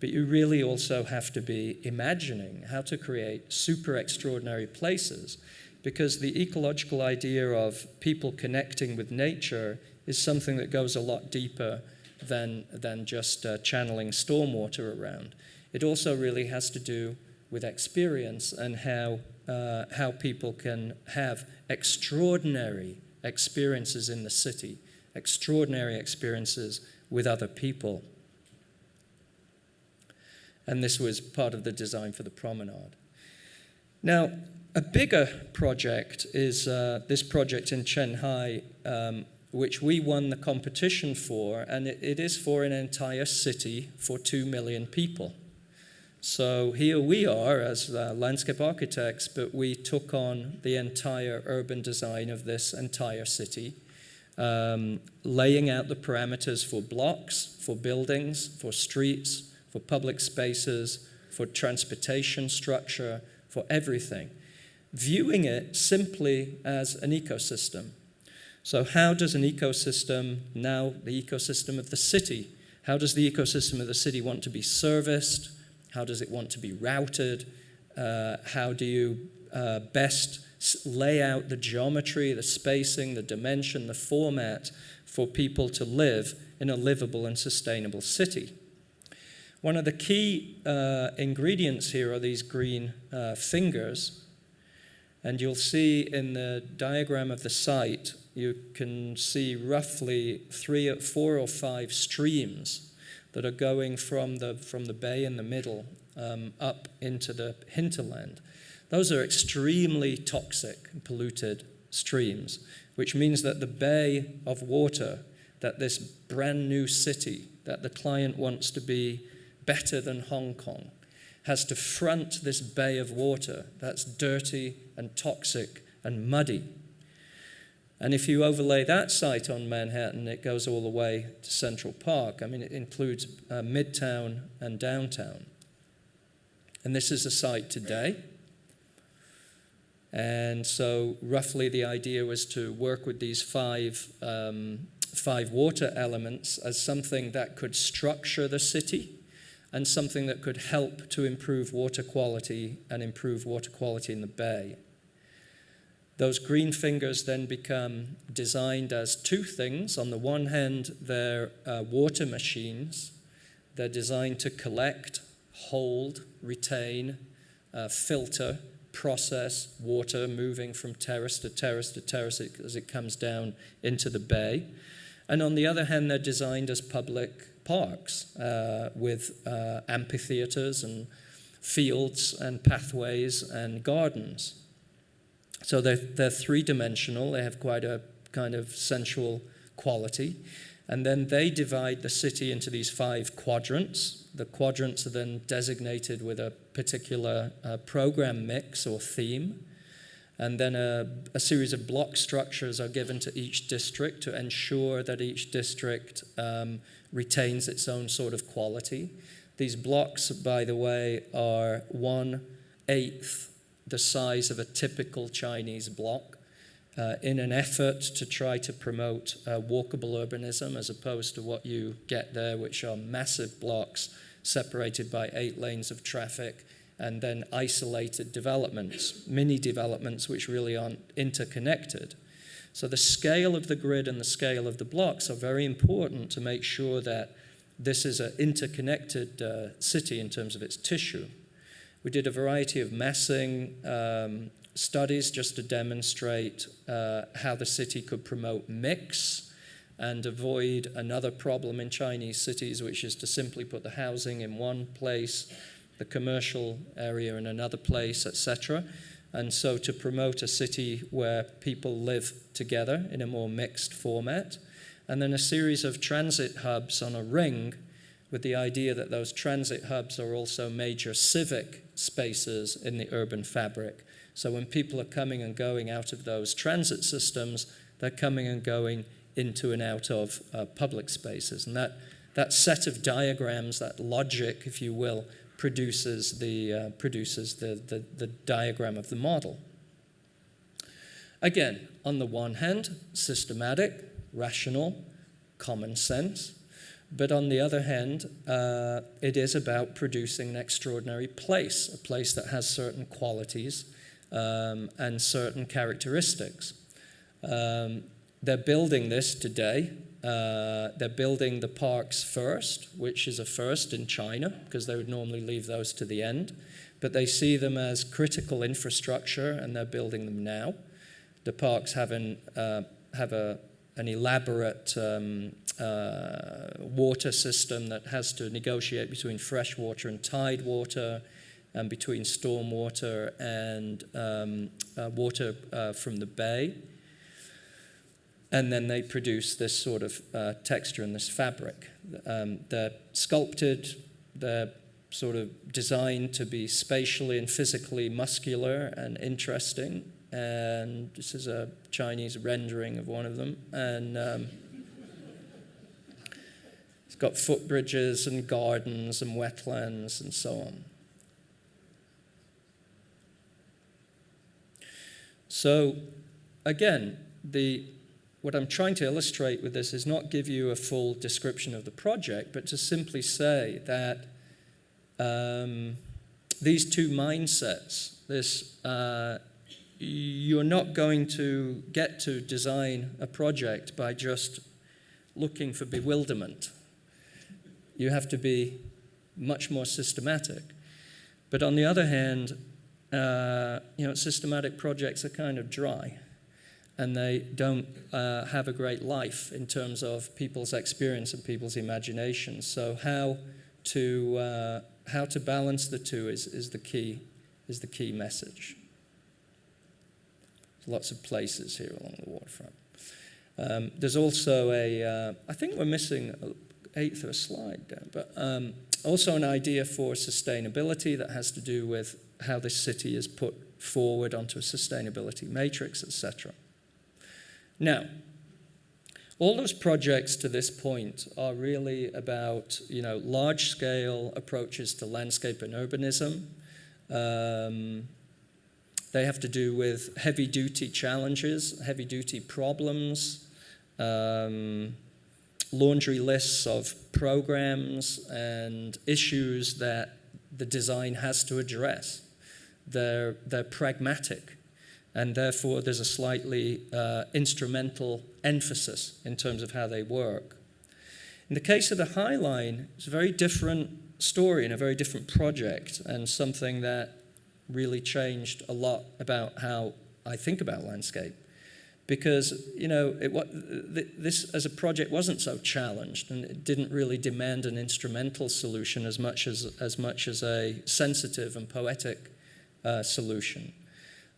but you really also have to be imagining how to create super extraordinary places, because the ecological idea of people connecting with nature is something that goes a lot deeper than just channeling stormwater around. It also really has to do with experience and how people can have extraordinary experiences in the city, extraordinary experiences with other people. And this was part of the design for the promenade. Now, a bigger project is this project in Shanghai, which we won the competition for, and it is for an entire city for 2 million people. So here we are as landscape architects, but we took on the entire urban design of this entire city, laying out the parameters for blocks, for buildings, for streets, for public spaces, for transportation structure, for everything, viewing it simply as an ecosystem. So how does an ecosystem, now the ecosystem of the city, how does the ecosystem of the city want to be serviced? How does it want to be routed? How do you best lay out the geometry, the spacing, the dimension, the format for people to live in a livable and sustainable city? One of the key ingredients here are these green fingers. And you'll see in the diagram of the site, you can see roughly 4 or 5 streams that are going from the bay in the middle up into the hinterland. Those are extremely toxic and polluted streams, which means that the bay of water, that this brand new city that the client wants to be better than Hong Kong, has to front this bay of water that's dirty and toxic and muddy. And if you overlay that site on Manhattan, it goes all the way to Central Park. I mean, it includes Midtown and downtown. And this is a site today. And so roughly the idea was to work with these five water elements as something that could structure the city and something that could help to improve water quality and improve water quality in the bay. Those green fingers then become designed as 2 things. On the one hand, they're water machines. They're designed to collect, hold, retain, filter, process water moving from terrace to terrace to terrace as it comes down into the bay. And on the other hand, they're designed as public parks with amphitheaters and fields and pathways and gardens. So they're 3-dimensional. They have quite a kind of sensual quality. And then they divide the city into these 5 quadrants. The quadrants are then designated with a particular program mix or theme. And then a series of block structures are given to each district to ensure that each district retains its own sort of quality. These blocks, by the way, are 1/8 the size of a typical Chinese block in an effort to try to promote walkable urbanism as opposed to what you get there, which are massive blocks separated by 8 lanes of traffic and then isolated developments, mini developments which really aren't interconnected. So the scale of the grid and the scale of the blocks are very important to make sure that this is an interconnected city in terms of its tissue. We did a variety of massing studies just to demonstrate how the city could promote mix and avoid another problem in Chinese cities, which is to simply put the housing in one place, the commercial area in another place, etc. And so to promote a city where people live together in a more mixed format. And then a series of transit hubs on a ring, with the idea that those transit hubs are also major civic spaces in the urban fabric. So when people are coming and going out of those transit systems, they're coming and going into and out of public spaces. And that set of diagrams, that logic, if you will, produces the diagram of the model. Again, on the one hand, systematic, rational, common sense. But on the other hand, it is about producing an extraordinary place, a place that has certain qualities and certain characteristics. They're building this today. They're building the parks first, which is a first in China, because they would normally leave those to the end. But they see them as critical infrastructure, and they're building them now. The parks have an elaborate water system that has to negotiate between fresh water and tide water, and between storm water and water from the bay. And then they produce this sort of texture and this fabric. They're sculpted, they're sort of designed to be spatially and physically muscular and interesting. And this is a Chinese rendering of one of them. And it's got footbridges and gardens and wetlands and so on. So again, what I'm trying to illustrate with this is not give you a full description of the project, but to simply say that these two mindsets, you're not going to get to design a project by just looking for bewilderment. You have to be much more systematic. But on the other hand, systematic projects are kind of dry, and they don't have a great life in terms of people's experience and people's imagination. So how to balance the two is the key message. There's lots of places here along the waterfront. There's also I think we're missing an eighth of a slide down, but also an idea for sustainability that has to do with how this city is put forward onto a sustainability matrix, etc. Now, all those projects to this point are really about, large-scale approaches to landscape and urbanism. They have to do with heavy-duty challenges, heavy-duty problems, laundry lists of programs and issues that the design has to address. They're pragmatic. And therefore, there's a slightly instrumental emphasis in terms of how they work. In the case of the High Line, it's a very different story and a very different project, and something that really changed a lot about how I think about landscape. Because, this as a project wasn't so challenged, and it didn't really demand an instrumental solution as much as a sensitive and poetic solution.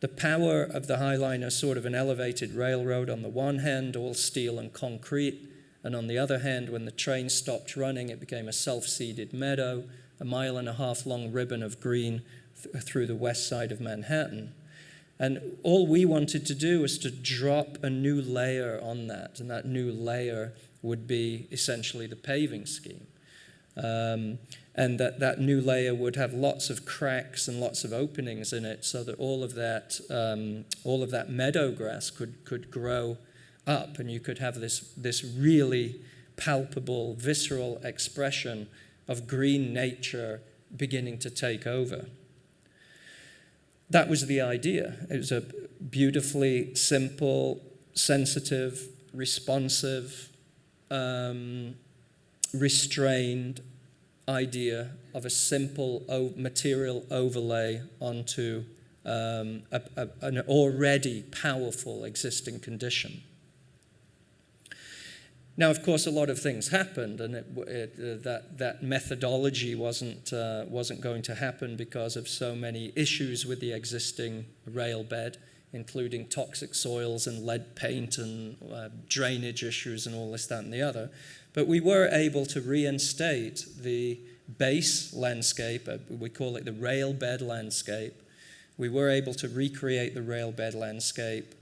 The power of the High Line is sort of an elevated railroad on the one hand, all steel and concrete, and on the other hand, when the train stopped running, it became a self-seeded meadow, a 1.5 mile long ribbon of green through the west side of Manhattan. And all we wanted to do was to drop a new layer on that, and that new layer would be essentially the paving scheme. And that new layer would have lots of cracks and lots of openings in it, so that all of that meadow grass could grow up, and you could have this really palpable, visceral expression of green nature beginning to take over. That was the idea. It was a beautifully simple, sensitive, responsive, restrained idea of a simple material overlay onto an already powerful existing condition. Now, of course, a lot of things happened, and that methodology wasn't going to happen because of so many issues with the existing rail bed, including toxic soils and lead paint and drainage issues and all this, that, and the other. But we were able to reinstate the base landscape. We call it the rail bed landscape. We were able to recreate the rail bed landscape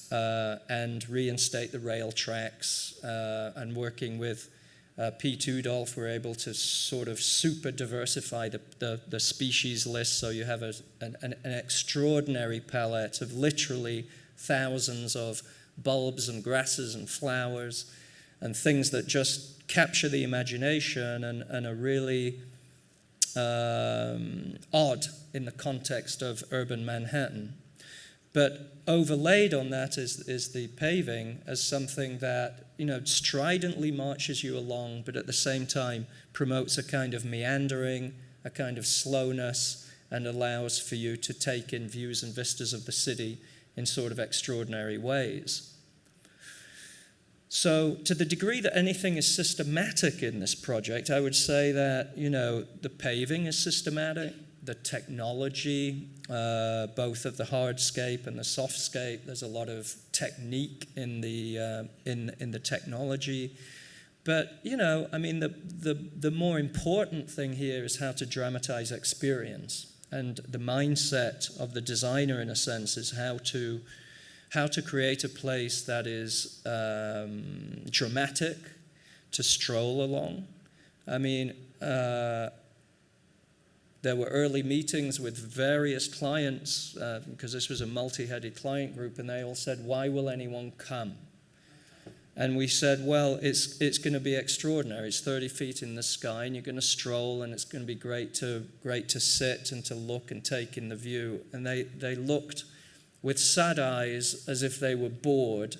and reinstate the rail tracks, and working with P. Dolph, we're able to sort of super diversify the species list, so you have an extraordinary palette of literally thousands of bulbs and grasses and flowers and things that just capture the imagination and are really odd in the context of urban Manhattan. But overlaid on that is the paving as something that, you know, stridently marches you along, but at the same time promotes a kind of meandering, a kind of slowness, and allows for you to take in views and vistas of the city in sort of extraordinary ways. So to the degree that anything is systematic in this project, I would say that, you know, the paving is systematic, the technology, both of the hardscape and the softscape. There's a lot of technique in the technology. But, you know, I mean, the more important thing here is how to dramatize experience. And the mindset of the designer, in a sense, is how to create a place that is dramatic, to stroll along. I mean, there were early meetings with various clients, because this was a multi-headed client group, and they all said, "Why will anyone come?" And we said, well, it's going to be extraordinary. It's 30 feet in the sky, and you're going to stroll, and it's going to be great to sit and to look and take in the view. And they looked with sad eyes as if they were bored.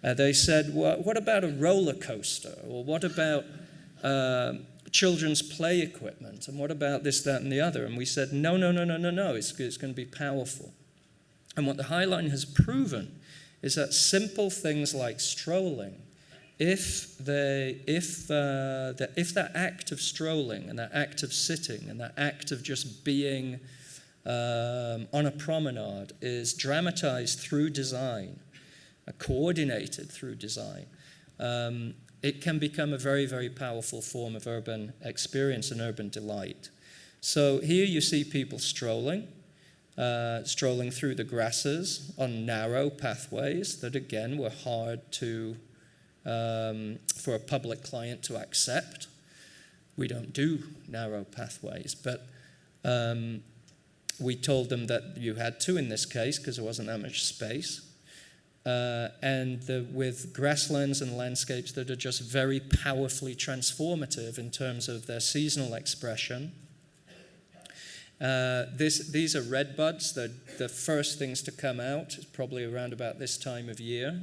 They said, well, what about a roller coaster? Or what about children's play equipment? And what about this, that, and the other? And we said, no, it's going to be powerful. And what the High Line has proven is that simple things like strolling, if that act of strolling and that act of sitting and that act of just being on a promenade is dramatized through design, coordinated through design, it can become a very, very powerful form of urban experience and urban delight. So here you see people strolling through the grasses on narrow pathways that, again, were hard for a public client to accept. We don't do narrow pathways, but we told them that you had to in this case because there wasn't that much space. With grasslands and landscapes that are just very powerfully transformative in terms of their seasonal expression. These are redbuds. They're the first things to come out. It's probably around about this time of year,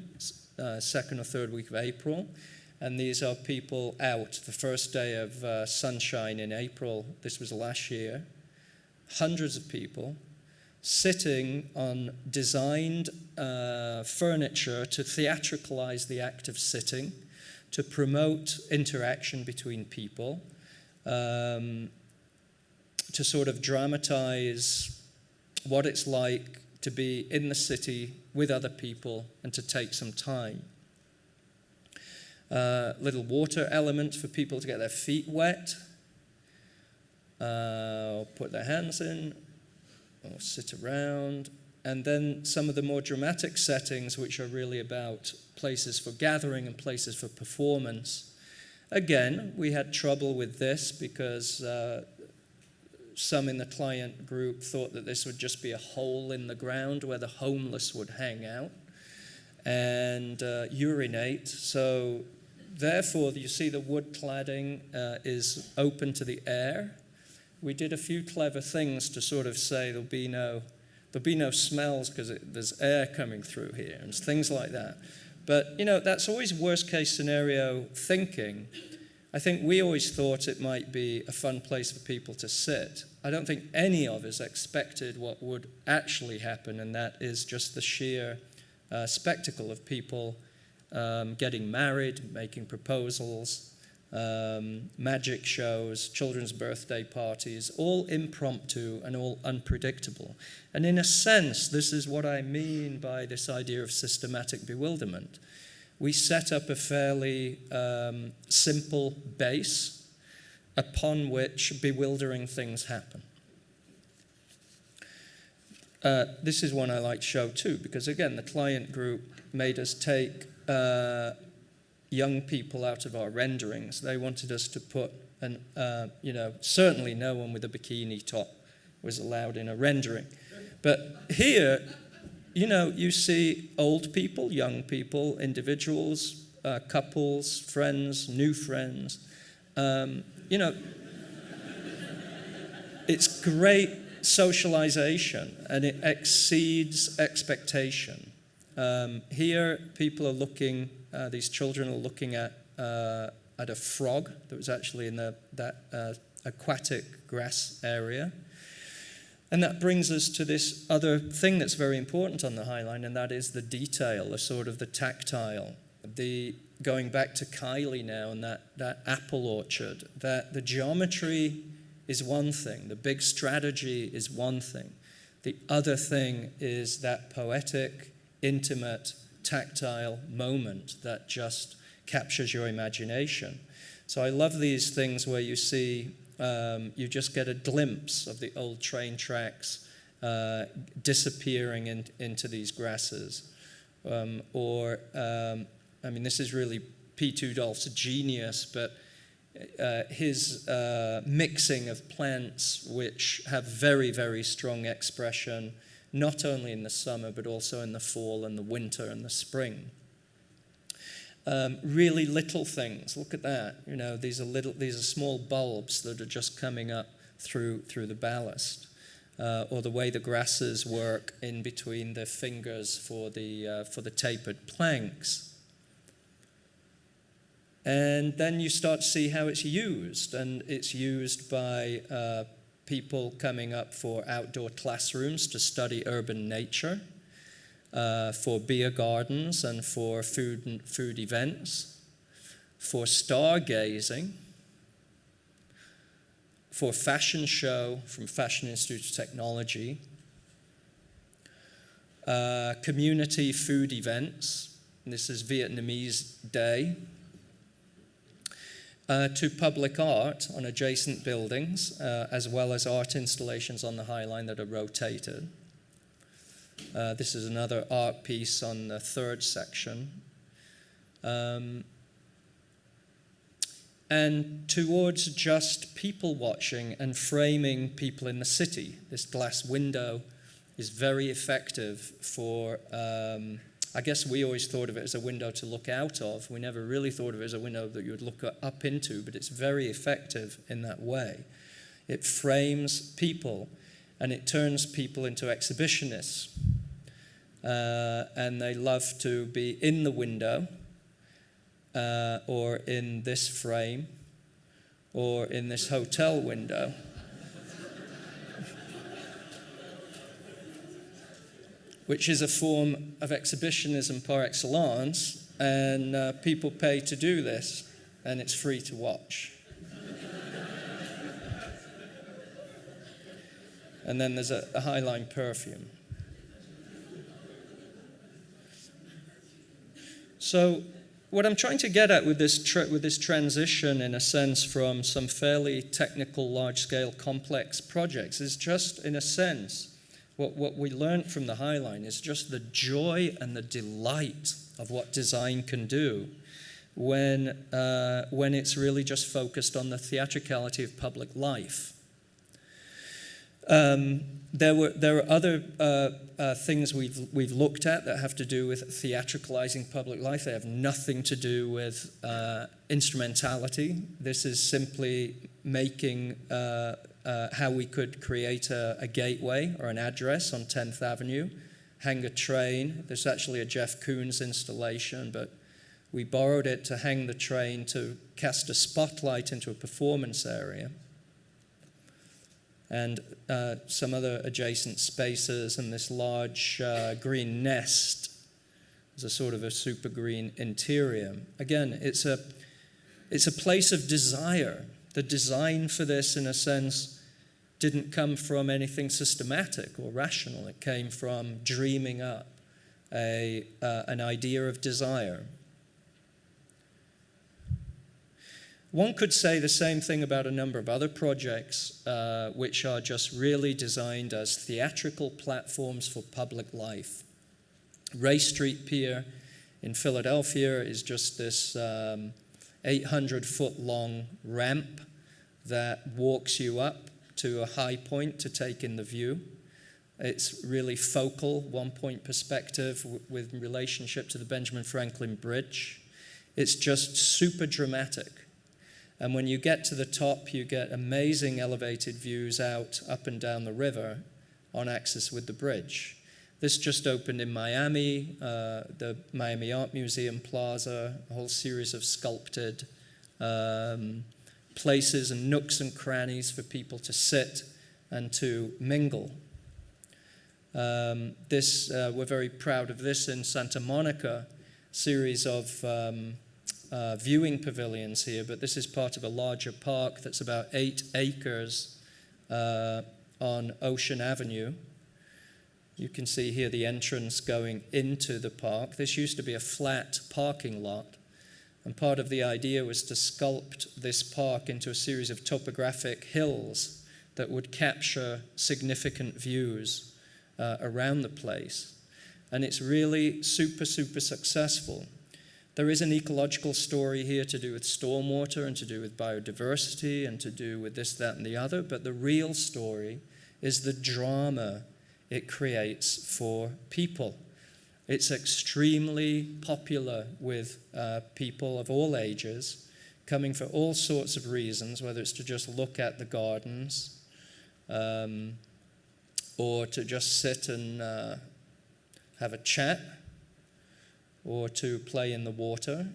second or third week of April. And these are people out the first day of sunshine in April. This was last year. Hundreds of people sitting on designed furniture to theatricalize the act of sitting, to promote interaction between people, to sort of dramatize what it's like to be in the city with other people and to take some time. Little water elements for people to get their feet wet, put their hands in, or sit around. And then some of the more dramatic settings, which are really about places for gathering and places for performance. Again, we had trouble with this because some in the client group thought that this would just be a hole in the ground where the homeless would hang out and urinate. So therefore, you see the wood cladding is open to the air. We did a few clever things to sort of say there'll be no smells because there's air coming through here and things like that. But, you know, that's always worst case scenario thinking. I think we always thought it might be a fun place for people to sit. I don't think any of us expected what would actually happen, and that is just the sheer spectacle of people getting married, making proposals, magic shows, children's birthday parties, all impromptu and all unpredictable. And in a sense, this is what I mean by this idea of systematic bewilderment. We set up a fairly simple base upon which bewildering things happen. This is one I like to show too, because again, the client group made us take young people out of our renderings. They wanted us to put, certainly no one with a bikini top was allowed in a rendering. But here, you see old people, young people, individuals, couples, friends, new friends. It's great socialization, and it exceeds expectation. Here, people are looking, these children are looking at a frog that was actually in that aquatic grass area. And that brings us to this other thing that's very important on the Highline, and that is the detail, the tactile. Going back to Kiley now and that apple orchard, that the geometry is one thing, the big strategy is one thing. The other thing is that poetic, intimate, tactile moment that just captures your imagination. So I love these things where you see, you just get a glimpse of the old train tracks disappearing into these grasses. This is really P. Tudolf's genius, but his mixing of plants which have very, very strong expression, not only in the summer, but also in the fall and the winter and the spring. Really little things. Look at that. These are small bulbs that are just coming up through the ballast, or the way the grasses work in between the fingers for the tapered planks. And then you start to see how it's used, and it's used by people coming up for outdoor classrooms to study urban nature, for beer gardens and for food events, for stargazing, for fashion show from Fashion Institute of Technology, community food events, and this is Vietnamese Day, to public art on adjacent buildings, as well as art installations on the Highline that are rotated. This is another art piece on the third section. And towards just people watching and framing people in the city. This glass window is very effective for, I guess we always thought of it as a window to look out of. We never really thought of it as a window that you would look up into, but it's very effective in that way. It frames people, and it turns people into exhibitionists. And they love to be in the window, or in this frame, or in this hotel window. Which is a form of exhibitionism par excellence, and people pay to do this, and it's free to watch. And then there's a Highline perfume. So what I'm trying to get at with this transition, in a sense, from some fairly technical, large-scale, complex projects is just, in a sense, what we learned from the Highline is just the joy and the delight of what design can do when it's really just focused on the theatricality of public life. There are other things we've looked at that have to do with theatricalizing public life. They have nothing to do with instrumentality. This is simply making how we could create a gateway or an address on 10th Avenue, hang a train. There's actually a Jeff Koons installation, but we borrowed it to hang the train to cast a spotlight into a performance area. And some other adjacent spaces, and this large green nest as a sort of a super green interior. Again, it's a place of desire. The design for this, in a sense, didn't come from anything systematic or rational. It came from dreaming up an idea of desire. One could say the same thing about a number of other projects which are just really designed as theatrical platforms for public life. Ray Street Pier in Philadelphia is just this 800-foot long ramp that walks you up to a high point to take in the view. It's really focal, one-point perspective with relationship to the Benjamin Franklin Bridge. It's just super dramatic. And when you get to the top, you get amazing elevated views out, up and down the river on axis with the bridge. This just opened in Miami, the Miami Art Museum Plaza, a whole series of sculpted places and nooks and crannies for people to sit and to mingle. We're very proud of this in Santa Monica, series of viewing pavilions here, but this is part of a larger park that's about 8 acres on Ocean Avenue. You can see here the entrance going into the park. This used to be a flat parking lot, and part of the idea was to sculpt this park into a series of topographic hills that would capture significant views around the place. And it's really super, super successful. There is an ecological story here to do with stormwater and to do with biodiversity and to do with this, that, and the other, but the real story is the drama it creates for people. It's extremely popular with people of all ages, coming for all sorts of reasons, whether it's to just look at the gardens or to just sit and have a chat, or to play in the water,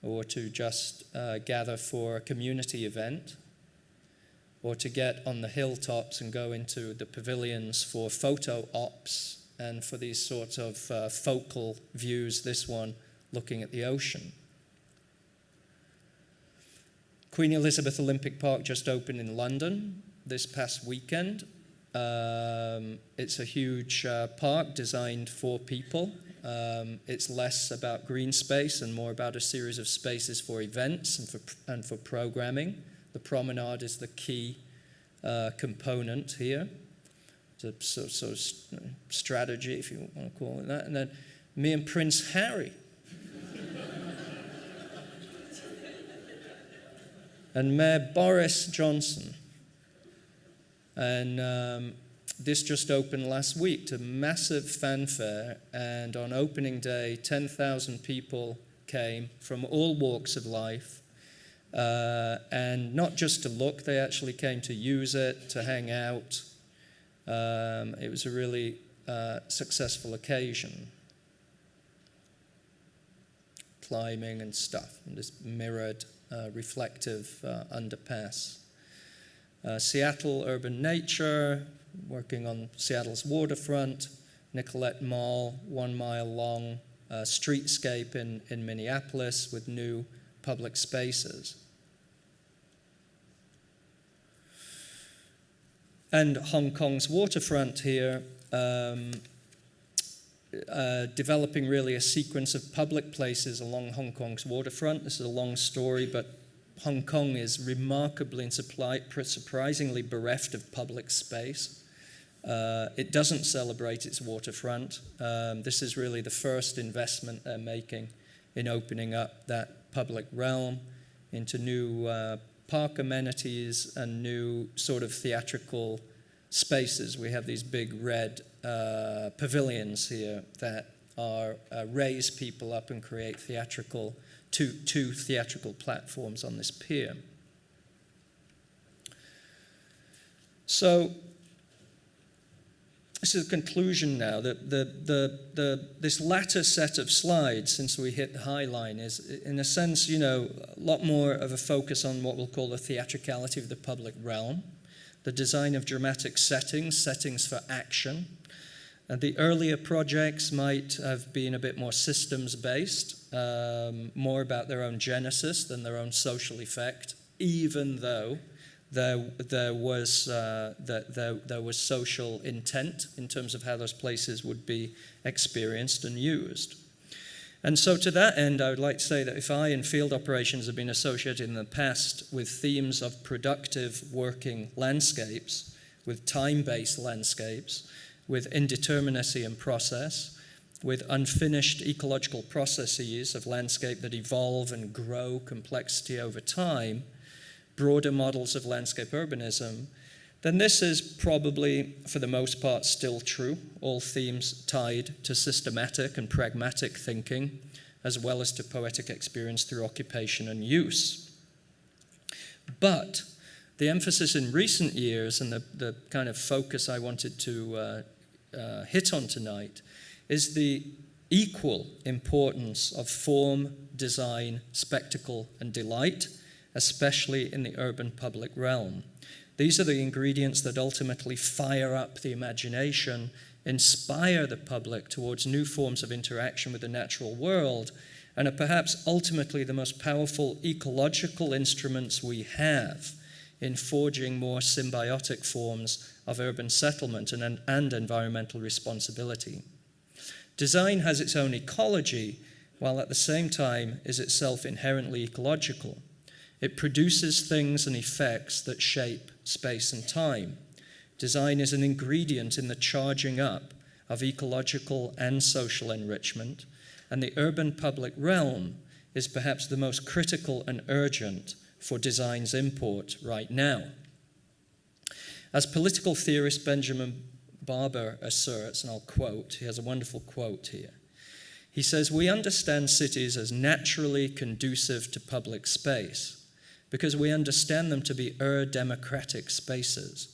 or to just gather for a community event, or to get on the hilltops and go into the pavilions for photo ops and for these sorts of focal views, this one looking at the ocean. Queen Elizabeth Olympic Park just opened in London this past weekend. It's a huge park designed for people. It's less about green space and more about a series of spaces for events and for programming. The promenade is the key component here. It's a sort of strategy, if you want to call it that. And then me and Prince Harry. And Mayor Boris Johnson. And this just opened last week to massive fanfare, and on opening day, 10,000 people came from all walks of life, and not just to look, they actually came to use it, to hang out. It was a really successful occasion. Climbing and stuff, and this mirrored, reflective underpass. Seattle Urban Nature, working on Seattle's waterfront. Nicollet Mall, 1 mile long streetscape in Minneapolis with new public spaces. And Hong Kong's waterfront here, developing really a sequence of public places along Hong Kong's waterfront. This is a long story, but Hong Kong is remarkably and surprisingly bereft of public space. It doesn't celebrate its waterfront. This is really the first investment they're making in opening up that public realm into new park amenities and new sort of theatrical spaces. We have these big red pavilions here that raise people up and create two theatrical platforms on this pier. So this is a conclusion now. This latter set of slides, since we hit the high line, is in a sense, a lot more of a focus on what we'll call the theatricality of the public realm, the design of dramatic settings for action, And the earlier projects might have been a bit more systems-based, more about their own genesis than their own social effect, even though there was social intent in terms of how those places would be experienced and used. And so to that end, I would like to say that if I in field operations have been associated in the past with themes of productive working landscapes, with time-based landscapes, with indeterminacy and process, with unfinished ecological processes of landscape that evolve and grow complexity over time, broader models of landscape urbanism, then this is probably, for the most part, still true, all themes tied to systematic and pragmatic thinking, as well as to poetic experience through occupation and use. But the emphasis in recent years and the kind of focus I wanted to hit on tonight is the equal importance of form, design, spectacle, and delight, especially in the urban public realm. These are the ingredients that ultimately fire up the imagination, inspire the public towards new forms of interaction with the natural world, and are perhaps ultimately the most powerful ecological instruments we have in forging more symbiotic forms of urban settlement and environmental responsibility. Design has its own ecology, while at the same time is itself inherently ecological. It produces things and effects that shape space and time. Design is an ingredient in the charging up of ecological and social enrichment, and the urban public realm is perhaps the most critical and urgent for design's import right now. As political theorist Benjamin Barber asserts, and I'll quote, he has a wonderful quote here. He says, "We understand cities as naturally conducive to public space because we understand them to be democratic spaces.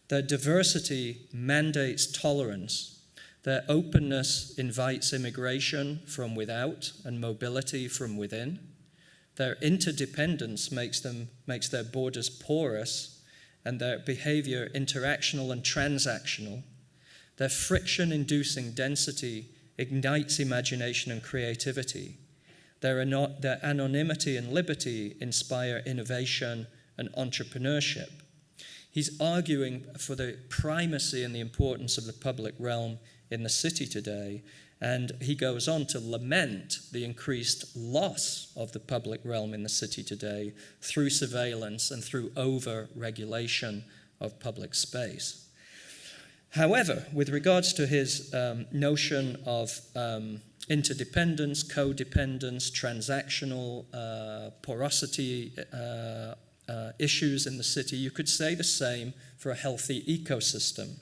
Their diversity mandates tolerance. Their openness invites immigration from without and mobility from within. Their interdependence makes their borders porous and their behavior interactional and transactional. Their friction-inducing density ignites imagination and creativity. Their anonymity and liberty inspire innovation and entrepreneurship." He's arguing for the primacy and the importance of the public realm in the city today, and he goes on to lament the increased loss of the public realm in the city today through surveillance and through over-regulation of public space. However, with regards to his notion of interdependence, codependence, transactional porosity issues in the city, you could say the same for a healthy ecosystem.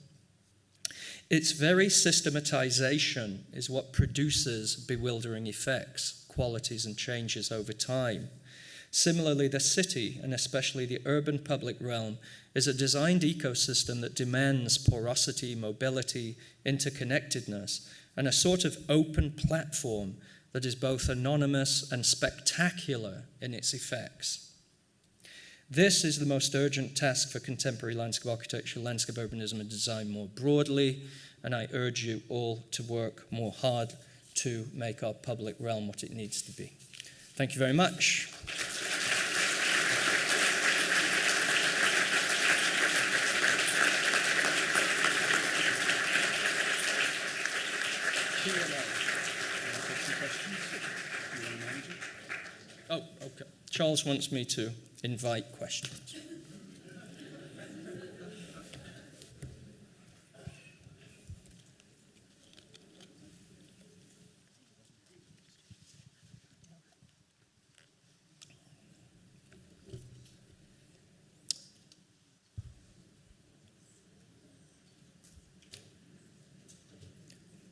Its very systematization is what produces bewildering effects, qualities, and changes over time. Similarly, the city, and especially the urban public realm, is a designed ecosystem that demands porosity, mobility, interconnectedness, and a sort of open platform that is both anonymous and spectacular in its effects. This is the most urgent task for contemporary landscape architecture, landscape urbanism, and design more broadly, and I urge you all to work more hard to make our public realm what it needs to be. Thank you very much. Oh, okay. Charles wants me to invite questions.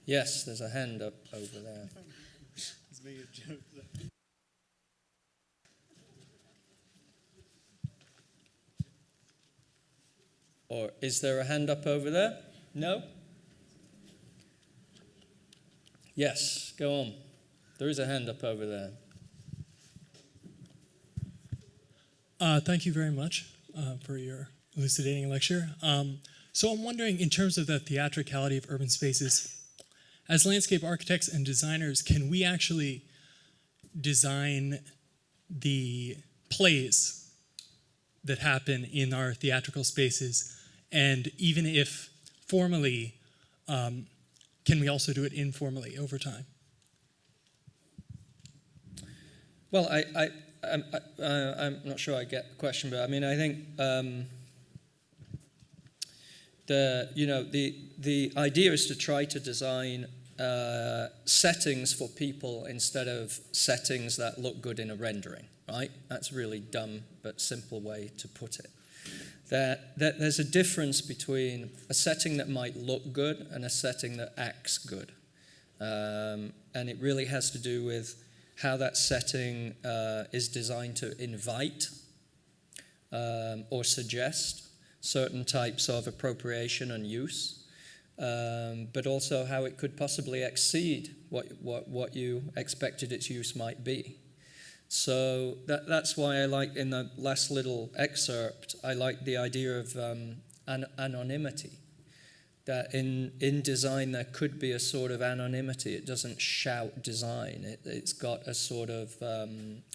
Yes, there's a hand up over there. It's me, a joke. Or is there a hand up over there? No? Yes, go on. There is a hand up over there. Thank you very much for your elucidating lecture. So I'm wondering, in terms of the theatricality of urban spaces, as landscape architects and designers, can we actually design the plays that happen in our theatrical spaces? And even if formally, can we also do it informally over time? Well, I'm not sure I get the question, but I mean, I think the idea is to try to design settings for people instead of settings that look good in a rendering, right? That's a really dumb but simple way to put it. That there's a difference between a setting that might look good and a setting that acts good. And it really has to do with how that setting is designed to invite or suggest certain types of appropriation and use, but also how it could possibly exceed what you expected its use might be. So that's why I like, in the last little excerpt, I like the idea of anonymity. That in design there could be a sort of anonymity. It doesn't shout design. It's got a sort of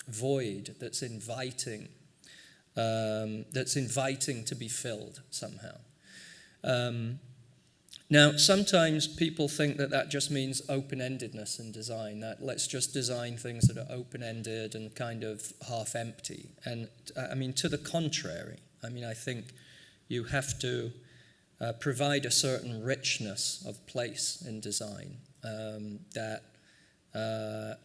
void that's inviting to be filled somehow. Now, sometimes people think that just means open-endedness in design, that let's just design things that are open-ended and kind of half-empty. And I mean, to the contrary, I mean, I think you have to provide a certain richness of place in design that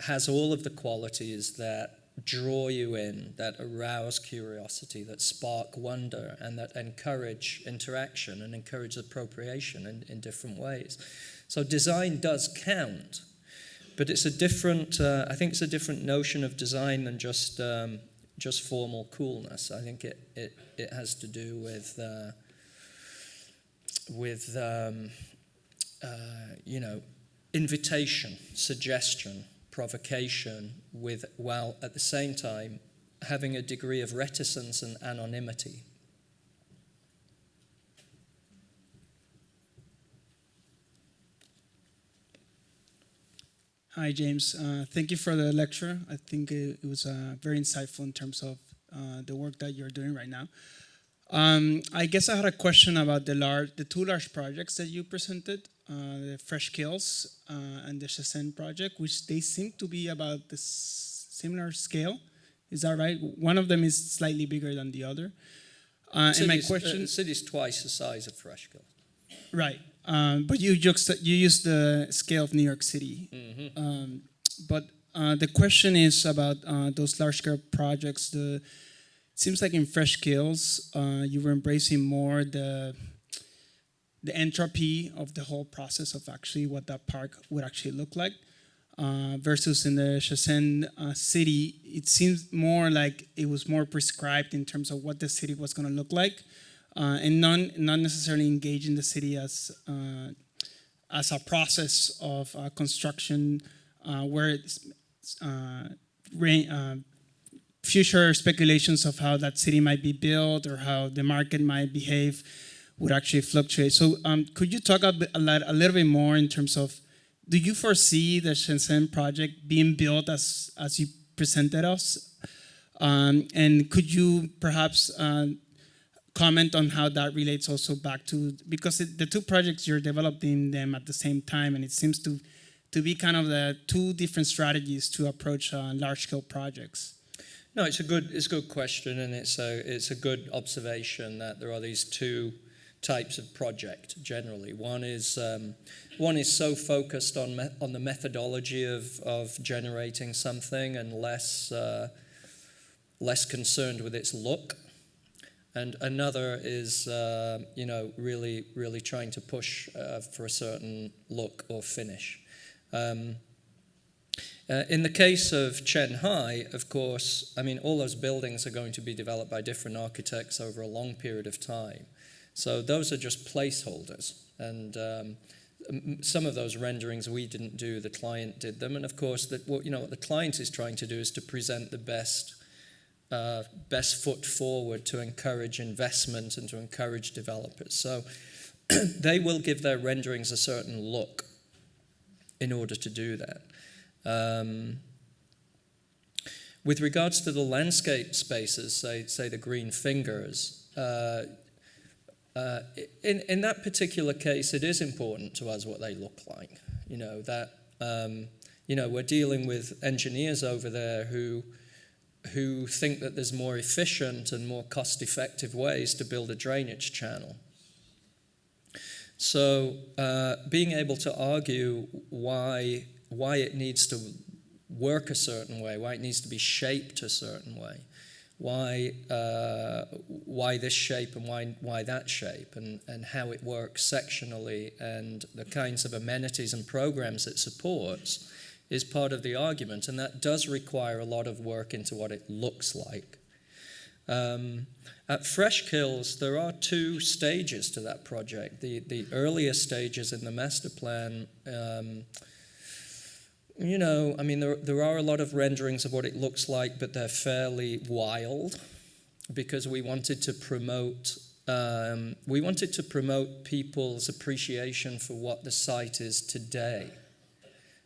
has all of the qualities that draw you in, that arouse curiosity, that spark wonder, and that encourage interaction and encourage appropriation in different ways. So design does count, but it's a different, I think it's a different notion of design than just formal coolness. I think it has to do with invitation, suggestion, provocation, while at the same time having a degree of reticence and anonymity. Hi, James. Thank you for the lecture. I think it was very insightful in terms of the work that you're doing right now. I guess I had a question about the two large projects that you presented, the Fresh Kills and the Shenzhen project, which they seem to be about the similar scale. Is that right? One of them is slightly bigger than the other. And my question, the city's twice the size of Fresh Kills. Right, but you use the scale of New York City. Mm-hmm. But the question is about those large-scale projects. It seems like in Fresh Kills, you were embracing more the entropy of the whole process of actually what that park would actually look like, versus in the Shenzhen city, it seems more like it was more prescribed in terms of what the city was going to look like, and not necessarily engaging the city as a process of construction where it's future speculations of how that city might be built or how the market might behave would actually fluctuate. So could you talk a little bit more in terms of, do you foresee the Shenzhen project being built as you presented us? And could you perhaps comment on how that relates also back to, because the two projects, you're developing them at the same time, and it seems to be kind of the two different strategies to approach large-scale projects. No, it's a good question, and it's a good observation that there are these two types of project generally. One is so focused on the methodology of generating something and less concerned with its look, and another is really trying to push for a certain look or finish. In the case of Shanghai, of course, I mean, all those buildings are going to be developed by different architects over a long period of time. So those are just placeholders. And some of those renderings we didn't do, the client did them. And of course, what the client is trying to do is to present the best foot forward to encourage investment and to encourage developers. So they will give their renderings a certain look in order to do that. With regards to the landscape spaces, say the green fingers, in that particular case, it is important to us what they look like. You know, that, we're dealing with engineers over there who think that there's more efficient and more cost-effective ways to build a drainage channel. So being able to argue why it needs to work a certain way, why it needs to be shaped a certain way, why this shape and why that shape, and how it works sectionally, and the kinds of amenities and programs it supports is part of the argument, and that does require a lot of work into what it looks like. At Fresh Kills, there are two stages to that project. The earlier stages in the master plan, there are a lot of renderings of what it looks like, but they're fairly wild, because we wanted to promote people's appreciation for what the site is today.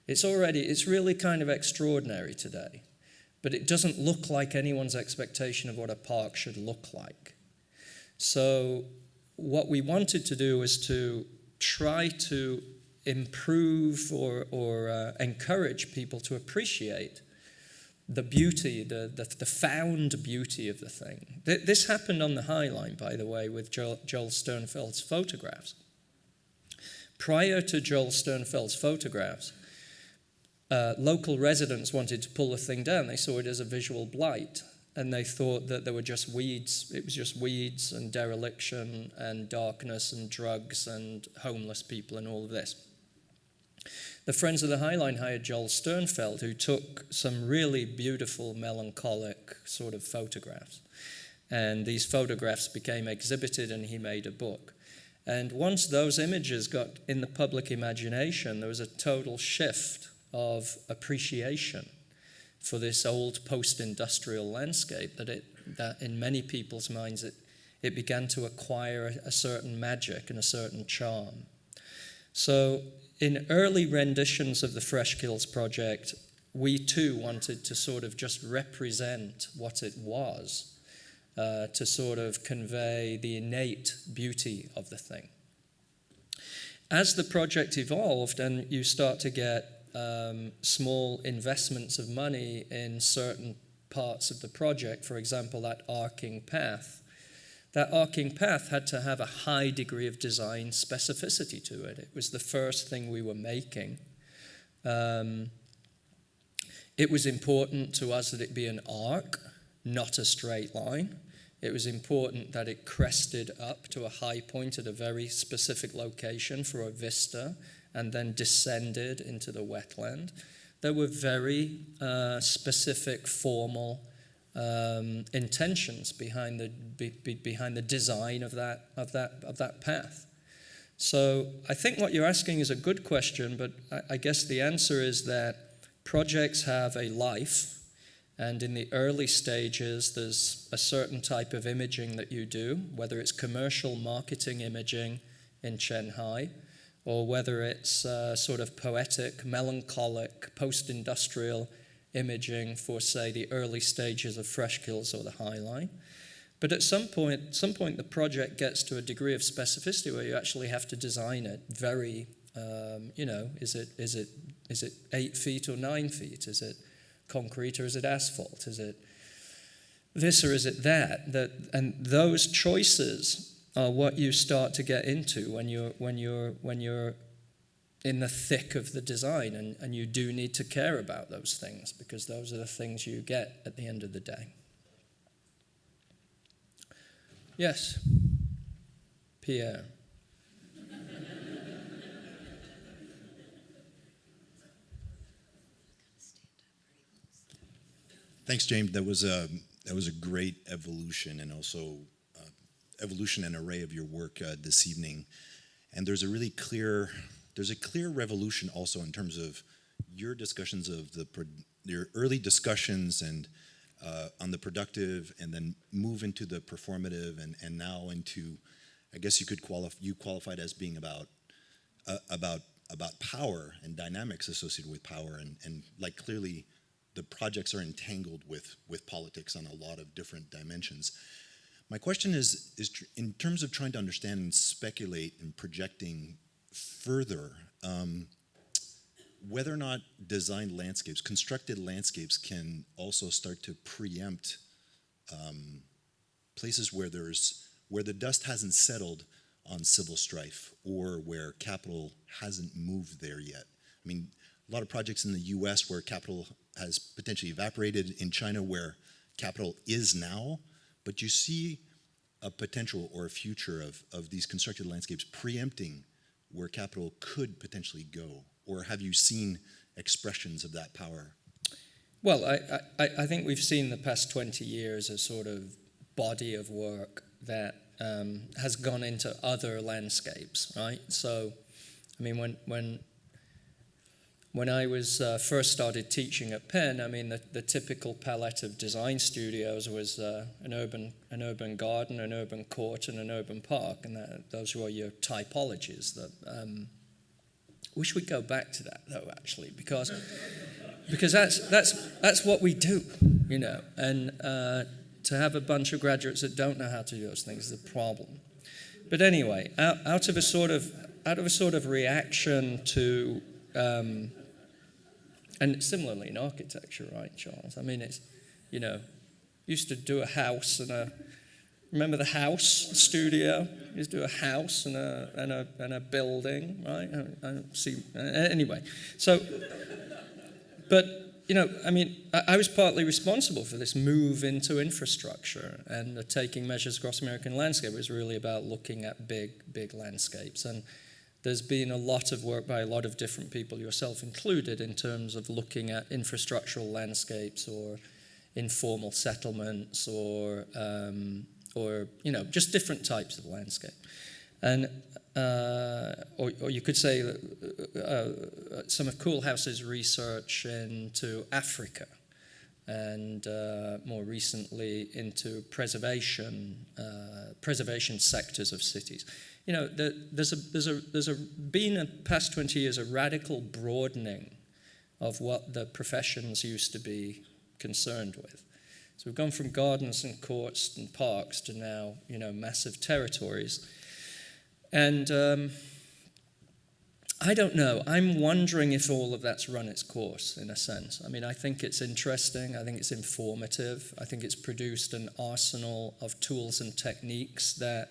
It's really kind of extraordinary today, but it doesn't look like anyone's expectation of what a park should look like. So what we wanted to do is to try to improve or encourage people to appreciate the beauty, the found beauty of the thing. This happened on the High Line, by the way, with Joel Sternfeld's photographs. Prior to Joel Sternfeld's photographs, local residents wanted to pull the thing down. They saw it as a visual blight, and they thought that there were just weeds. It was just weeds and dereliction and darkness and drugs and homeless people and all of this. The Friends of the High Line hired Joel Sternfeld, who took some really beautiful, melancholic sort of photographs. And these photographs became exhibited, and he made a book. And once those images got in the public imagination, there was a total shift of appreciation for this old post-industrial landscape that in many people's minds it began to acquire a certain magic and a certain charm. So in early renditions of the Fresh Kills project, we too wanted to sort of just represent what it was, to sort of convey the innate beauty of the thing. As the project evolved and you start to get small investments of money in certain parts of the project, for example, that arcing path had to have a high degree of design specificity to it. It was the first thing we were making. It was important to us that it be an arc, not a straight line. It was important that it crested up to a high point at a very specific location for a vista, and then descended into the wetland. There were very specific, formal intentions behind the design of that path. So I think what you're asking is a good question, but I guess the answer is that projects have a life, and in the early stages, there's a certain type of imaging that you do, whether it's commercial marketing imaging in Shanghai, or whether it's sort of poetic, melancholic, post-industrial imaging for, say, the early stages of Fresh Kills or the High Line. But at some point the project gets to a degree of specificity where you actually have to design it very, is it 8 feet or 9 feet? Is it concrete or is it asphalt? Is it this or is it that? And those choices are what you start to get into when you're in the thick of the design, and you do need to care about those things, because those are the things you get at the end of the day. Yes, Pierre. Thanks, James. That was a great evolution, and also evolution and array of your work this evening. And there's a clear revolution also in terms of your discussions of your early discussions and on the productive, and then move into the performative, and now into I guess you could qualified as being about power and dynamics associated with power, and like clearly the projects are entangled with politics on a lot of different dimensions. My question is in terms of trying to understand and speculate and projecting further, whether or not designed landscapes, constructed landscapes, can also start to preempt places where the dust hasn't settled on civil strife, or where capital hasn't moved there yet. I mean, a lot of projects in the US where capital has potentially evaporated, in China where capital is now, but you see a potential or a future of these constructed landscapes preempting where capital could potentially go, or have you seen expressions of that power? Well, I think we've seen the past 20 years a sort of body of work that has gone into other landscapes, right? So, I mean, when I was first started teaching at Penn, I mean, the typical palette of design studios was an urban garden, an urban court, and an urban park, and those were your typologies. That wish we'd go back to that, though, actually, because that's what we do, you know, and to have a bunch of graduates that don't know how to do those things is a problem. But anyway, out of a sort of reaction to and similarly in architecture, right, Charles? I mean, it's, you know, used to do a house and remember the house studio? Used to do a house and a building, right? I don't see, anyway. So, but, you know, I mean, I was partly responsible for this move into infrastructure, and the taking measures across American landscape was really about looking at big landscapes. And there's been a lot of work by a lot of different people, yourself included, in terms of looking at infrastructural landscapes or informal settlements or you know, just different types of landscape. And or you could say some of Koolhaas's research into Africa, and more recently into preservation sectors of cities. You know, there's been in the past 20 years a radical broadening of what the professions used to be concerned with. So we've gone from gardens and courts and parks to now, you know, massive territories. And I don't know. I'm wondering if all of that's run its course, in a sense. I mean, I think it's interesting. I think it's informative. I think it's produced an arsenal of tools and techniques that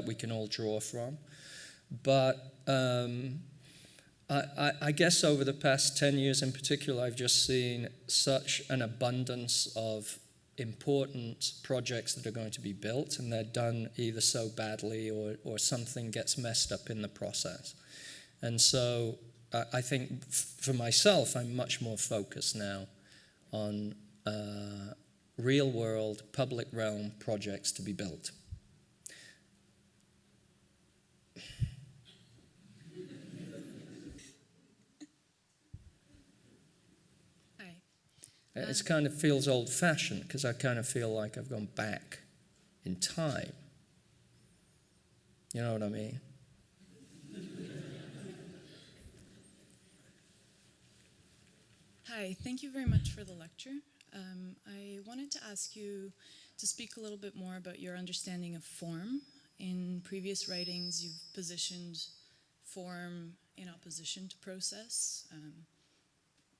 we can all draw from. But I guess over the past 10 years in particular, I've just seen such an abundance of important projects that are going to be built, and they're done either so badly or something gets messed up in the process. And so I think for myself, I'm much more focused now on real-world, public realm projects to be built. It kind of feels old-fashioned because I kind of feel like I've gone back in time. You know what I mean? Hi, thank you very much for the lecture. I wanted to ask you to speak a little bit more about your understanding of form. In previous writings, you've positioned form in opposition to process.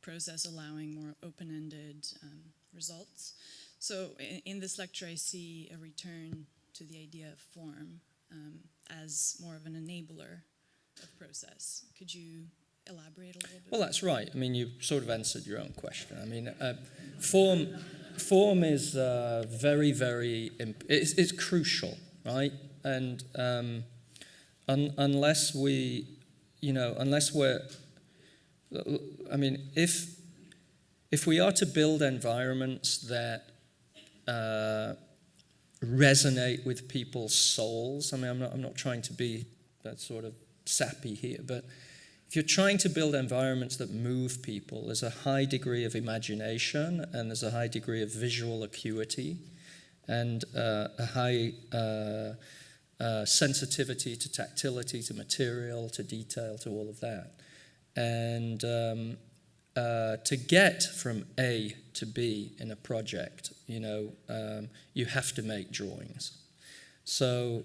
Process allowing more open-ended results. So in this lecture, I see a return to the idea of form as more of an enabler of process. Could you elaborate a little bit? Well, that's right. I mean, you sort of answered your own question. I mean, form is very, very, it's crucial, right? And unless we, you know, unless we're, I mean, if we are to build environments that resonate with people's souls, I mean, I'm not trying to be that sort of sappy here, but if you're trying to build environments that move people, there's a high degree of imagination and there's a high degree of visual acuity and a high sensitivity to tactility, to material, to detail, to all of that. And to get from A to B in a project, you have to make drawings. So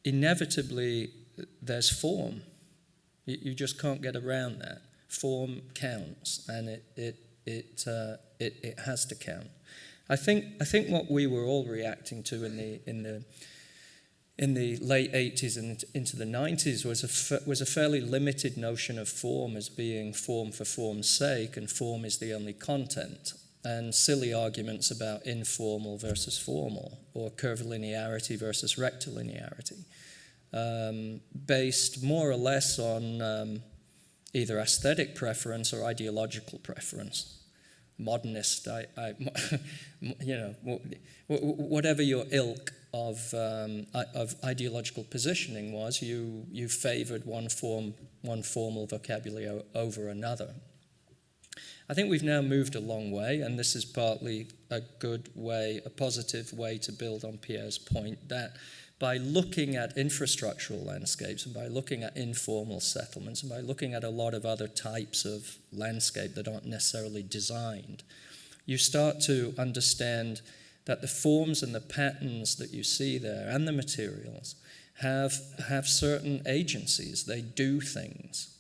inevitably, there's form. You just can't get around that. Form counts, and it has to count. I think what we were all reacting to in the late 80s and into the 90s was a fairly limited notion of form as being form for form's sake, and form is the only content, and silly arguments about informal versus formal, or curvilinearity versus rectilinearity, based more or less on either aesthetic preference or ideological preference. Modernist, whatever your ilk of ideological positioning was, you favored one formal vocabulary over another. I think we've now moved a long way, and this is partly a good way, a positive way to build on Pierre's point, that by looking at infrastructural landscapes and by looking at informal settlements and by looking at a lot of other types of landscape that aren't necessarily designed, you start to understand that the forms and the patterns that you see there and the materials have certain agencies. They do things.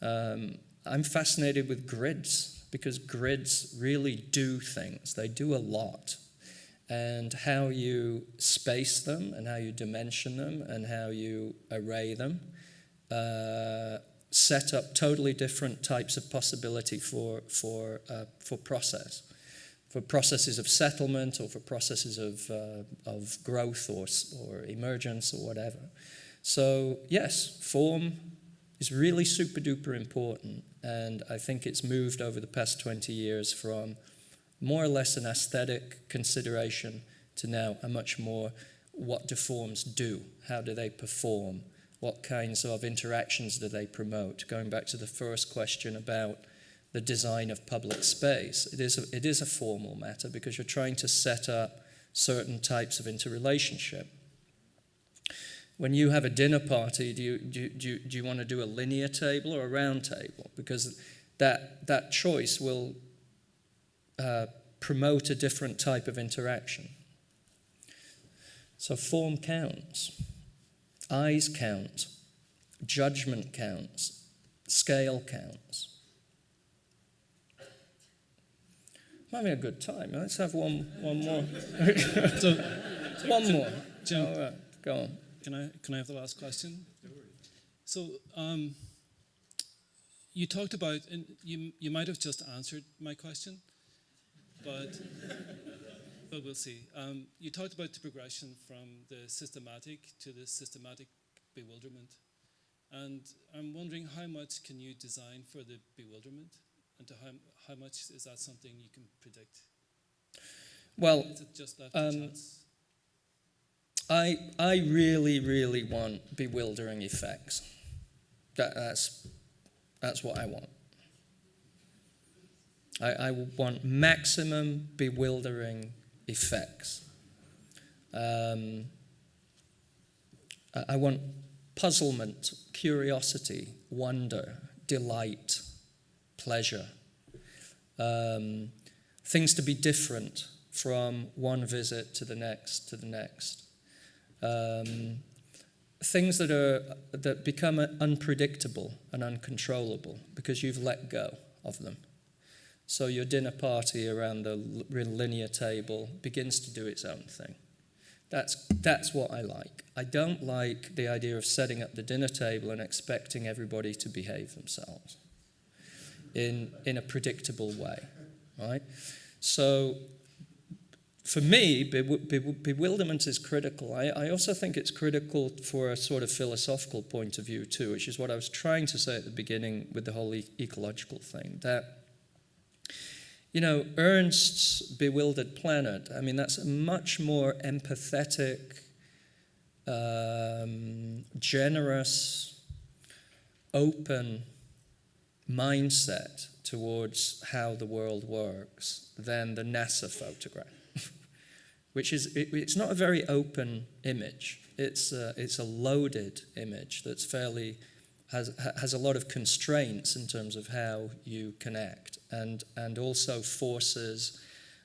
I'm fascinated with grids because grids really do things. They do a lot. And how you space them and how you dimension them and how you array them set up totally different types of possibility for processes of settlement or for processes of growth or emergence or whatever. So yes, form is really super duper important, and I think it's moved over the past 20 years from more or less an aesthetic consideration to now a much more what do forms do? How do they perform? What kinds of interactions do they promote? Going back to the first question about the design of public space, it is a formal matter because you're trying to set up certain types of interrelationship. When you have a dinner party, do you want to do a linear table or a round table? Because that choice will promote a different type of interaction. So form counts, eyes count, judgment counts, scale counts. I'm having a good time. Let's have one more. So, one more. Jim, All right, go on. Can I have the last question? So you talked about, and you might have just answered my question, but we'll see. You talked about the progression from the systematic to the systematic bewilderment, and I'm wondering how much can you design for the bewilderment, and to how much is that something you can predict? Well, is it just left to chance? I really, really want bewildering effects. That's what I want. I want maximum bewildering effects. I want puzzlement, curiosity, wonder, delight, pleasure. Things to be different from one visit to the next, to the next. Things that become unpredictable and uncontrollable because you've let go of them. So your dinner party around the linear table begins to do its own thing. That's what I like. I don't like the idea of setting up the dinner table and expecting everybody to behave themselves in a predictable way, right? So for me, bewilderment is critical. I also think it's critical for a sort of philosophical point of view too, which is what I was trying to say at the beginning with the whole ecological thing, that Ernst's Bewildered Planet, I mean, that's a much more empathetic, generous, open mindset towards how the world works than the NASA photograph. which is, it's not a very open image. It's a loaded image that's fairly, has a lot of constraints in terms of how you connect, and also forces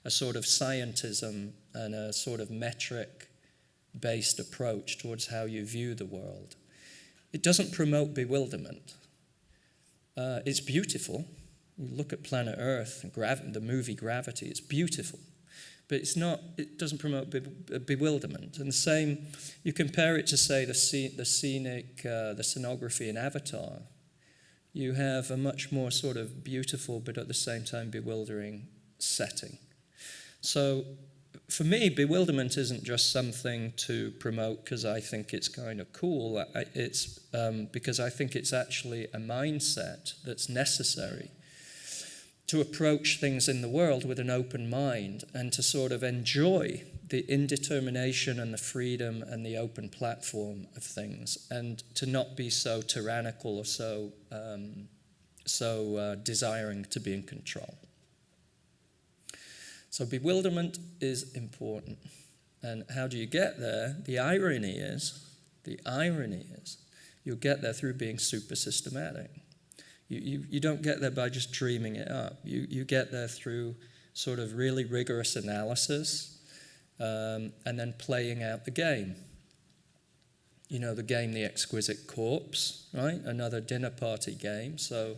a sort of scientism and a sort of metric-based approach towards how you view the world. It doesn't promote bewilderment. It's beautiful. You look at planet Earth, the movie Gravity, it's beautiful. But it doesn't promote bewilderment. And the same, you compare it to, say, the scenography in Avatar. You have a much more sort of beautiful, but at the same time bewildering setting. So for me, bewilderment isn't just something to promote because I think it's kind of cool. It's because I think it's actually a mindset that's necessary to approach things in the world with an open mind and to sort of enjoy the indetermination and the freedom and the open platform of things, and to not be so tyrannical or so desiring to be in control. So bewilderment is important. And how do you get there? The irony is you'll get there through being super systematic. You don't get there by just dreaming it up. You get there through sort of really rigorous analysis and then playing out the game. You know, the game The Exquisite Corpse, right? Another dinner party game. So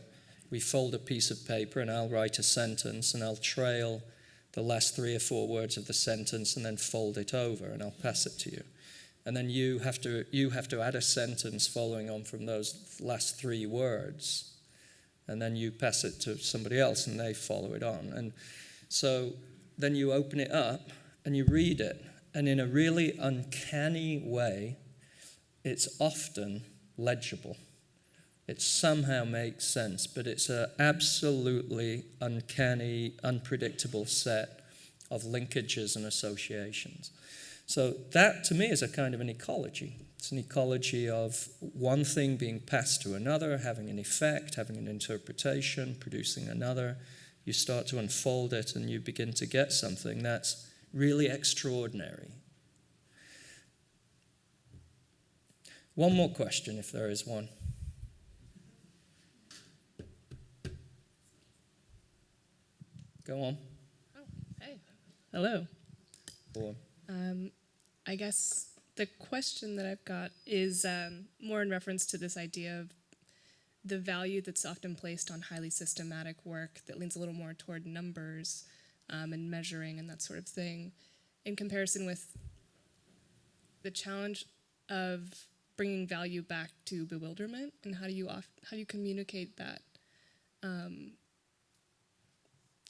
we fold a piece of paper and I'll write a sentence and I'll trail the last 3 or 4 words of the sentence and then fold it over and I'll pass it to you. And then you have to add a sentence following on from those last 3 words. And then you pass it to somebody else and they follow it on. And so then you open it up and you read it. And in a really uncanny way, it's often legible. It somehow makes sense, but it's an absolutely uncanny, unpredictable set of linkages and associations. So that, to me, is a kind of an ecology. It's an ecology of one thing being passed to another, having an effect, having an interpretation, producing another. You start to unfold it and you begin to get something that's really extraordinary. One more question, if there is one. Go on. Oh, hey. Hello. Go on. I guess the question that I've got is more in reference to this idea of the value that's often placed on highly systematic work that leans a little more toward numbers and measuring and that sort of thing, in comparison with the challenge of bringing value back to bewilderment, and how do you communicate that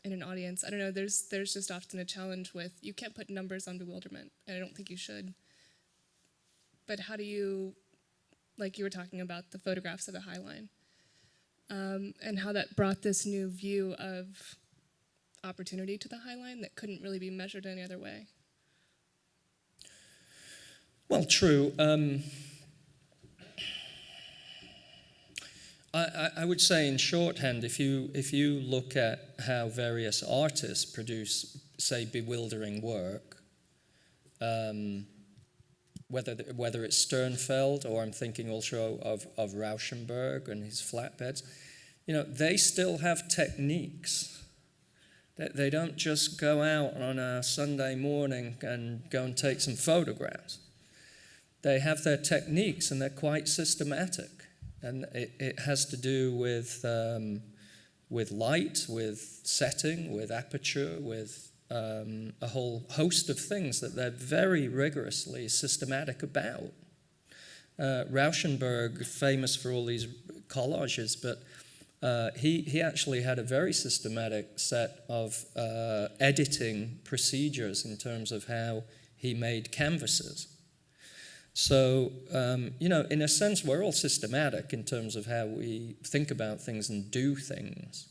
in an audience? I don't know, there's just often a challenge with, you can't put numbers on bewilderment, and I don't think you should. But how do you, like you were talking about the photographs of the High Line, and how that brought this new view of opportunity to the High Line that couldn't really be measured any other way? Well, true. I would say in shorthand, if you look at how various artists produce, say, bewildering work, whether it's Sternfeld, or I'm thinking also of Rauschenberg and his flatbeds, you know, they still have techniques. They don't just go out on a Sunday morning and go and take some photographs. They have their techniques and they're quite systematic. And it has to do with light, with setting, with aperture, with a whole host of things that they're very rigorously systematic about. Rauschenberg, famous for all these collages, but he actually had a very systematic set of editing procedures in terms of how he made canvases. So, you know, in a sense, we're all systematic in terms of how we think about things and do things.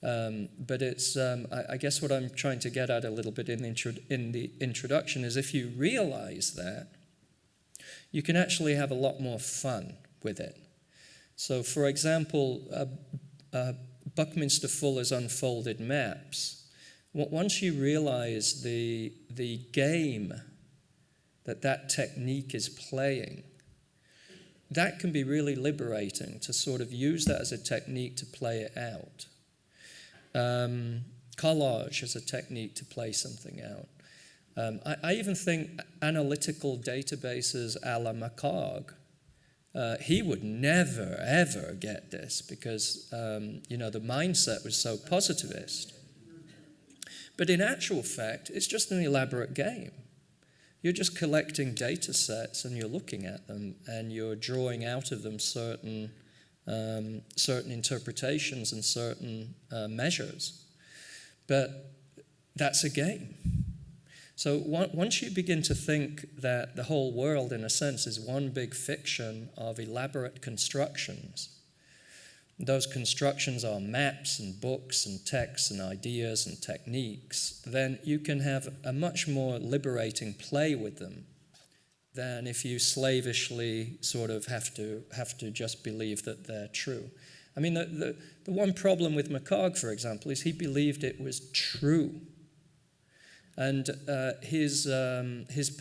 But it's, I guess what I'm trying to get at a little bit in the introduction is, if you realize that, you can actually have a lot more fun with it. So, for example, Buckminster Fuller's Unfolded Maps Once you realize the game that technique is playing, that can be really liberating to sort of use that as a technique to play it out. Collage as a technique to play something out. I even think analytical databases a la Macog, he would never, ever get this because, the mindset was so positivist. But in actual fact, it's just an elaborate game. You're just collecting data sets and you're looking at them and you're drawing out of them certain interpretations and certain measures. But that's a game. So once you begin to think that the whole world, in a sense, is one big fiction of elaborate constructions, those constructions are maps and books and texts and ideas and techniques, then you can have a much more liberating play with them than if you slavishly sort of have to just believe that they're true. I mean, the one problem with Macog, for example, is he believed it was true. And his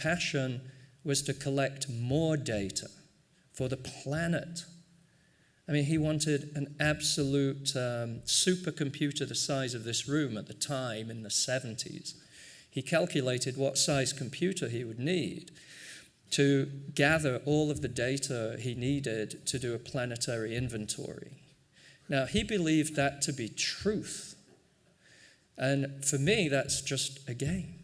passion was to collect more data for the planet. I mean, he wanted an absolute supercomputer the size of this room at the time in the 70s. He calculated what size computer he would need to gather all of the data he needed to do a planetary inventory. Now, he believed that to be truth. And for me, that's just a game.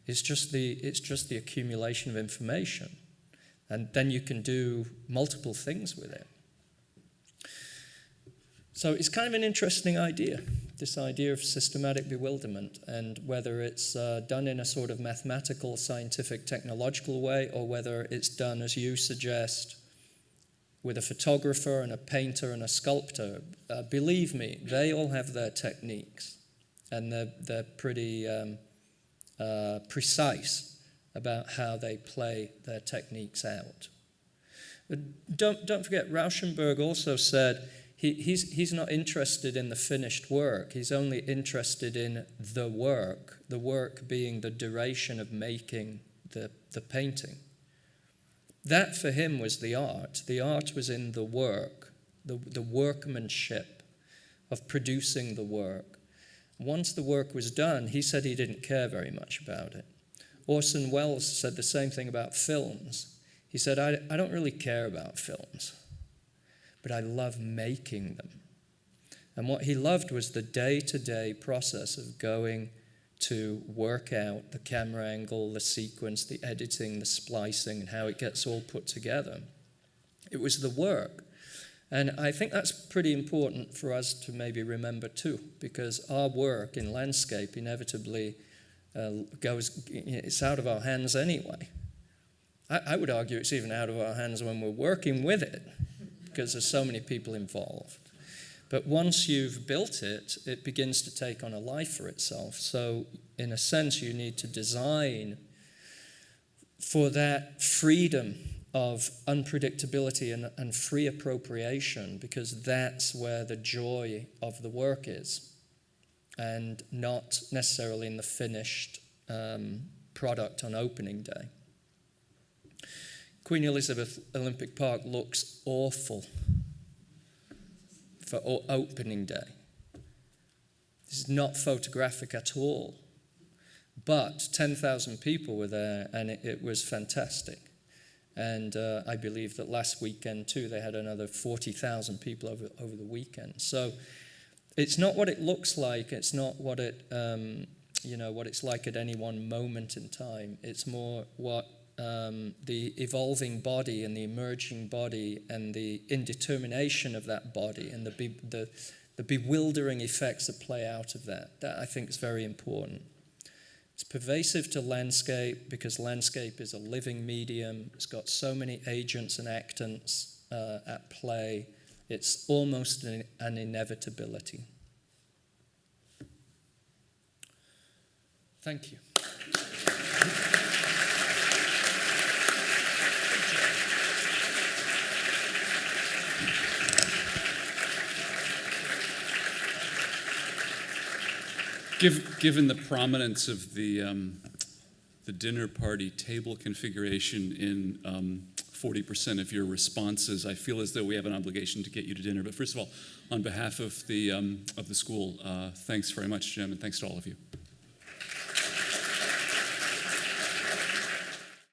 It's just the accumulation of information. And then you can do multiple things with it. So it's kind of an interesting idea, this idea of systematic bewilderment, and whether it's done in a sort of mathematical, scientific, technological way, or whether it's done, as you suggest, with a photographer and a painter and a sculptor. Believe me, they all have their techniques, and they're pretty precise about how they play their techniques out. But don't forget, Rauschenberg also said he's not interested in the finished work. He's only interested in the work being the duration of making the painting. That for him was the art. The art was in the work, the workmanship of producing the work. Once the work was done, he said he didn't care very much about it. Orson Welles said the same thing about films. He said, I don't really care about films, but I love making them. And what he loved was the day-to-day process of going to work out the camera angle, the sequence, the editing, the splicing, and how it gets all put together. It was the work. And I think that's pretty important for us to maybe remember too, because our work in landscape inevitably it's out of our hands anyway. I would argue it's even out of our hands when we're working with it, because there's so many people involved. But once you've built it, it begins to take on a life for itself. So in a sense, you need to design for that freedom of unpredictability and free appropriation, because that's where the joy of the work is, and not necessarily in the finished product on opening day. Queen Elizabeth Olympic Park looks awful for opening day. This is not photographic at all. But 10,000 people were there, and it was fantastic. And I believe that last weekend, too, they had another 40,000 people over the weekend. So it's not what it looks like. It's not what it, what it's like at any one moment in time. It's more what the evolving body and the emerging body and the indetermination of that body and the bewildering effects that play out of that. That, I think, is very important. It's pervasive to landscape because landscape is a living medium. It's got so many agents and actants at play. It's almost an inevitability. Thank you. given the prominence of the dinner party table configuration in 40% of your responses, I feel as though we have an obligation to get you to dinner. But first of all, on behalf of the school, thanks very much, Jim, and thanks to all of you.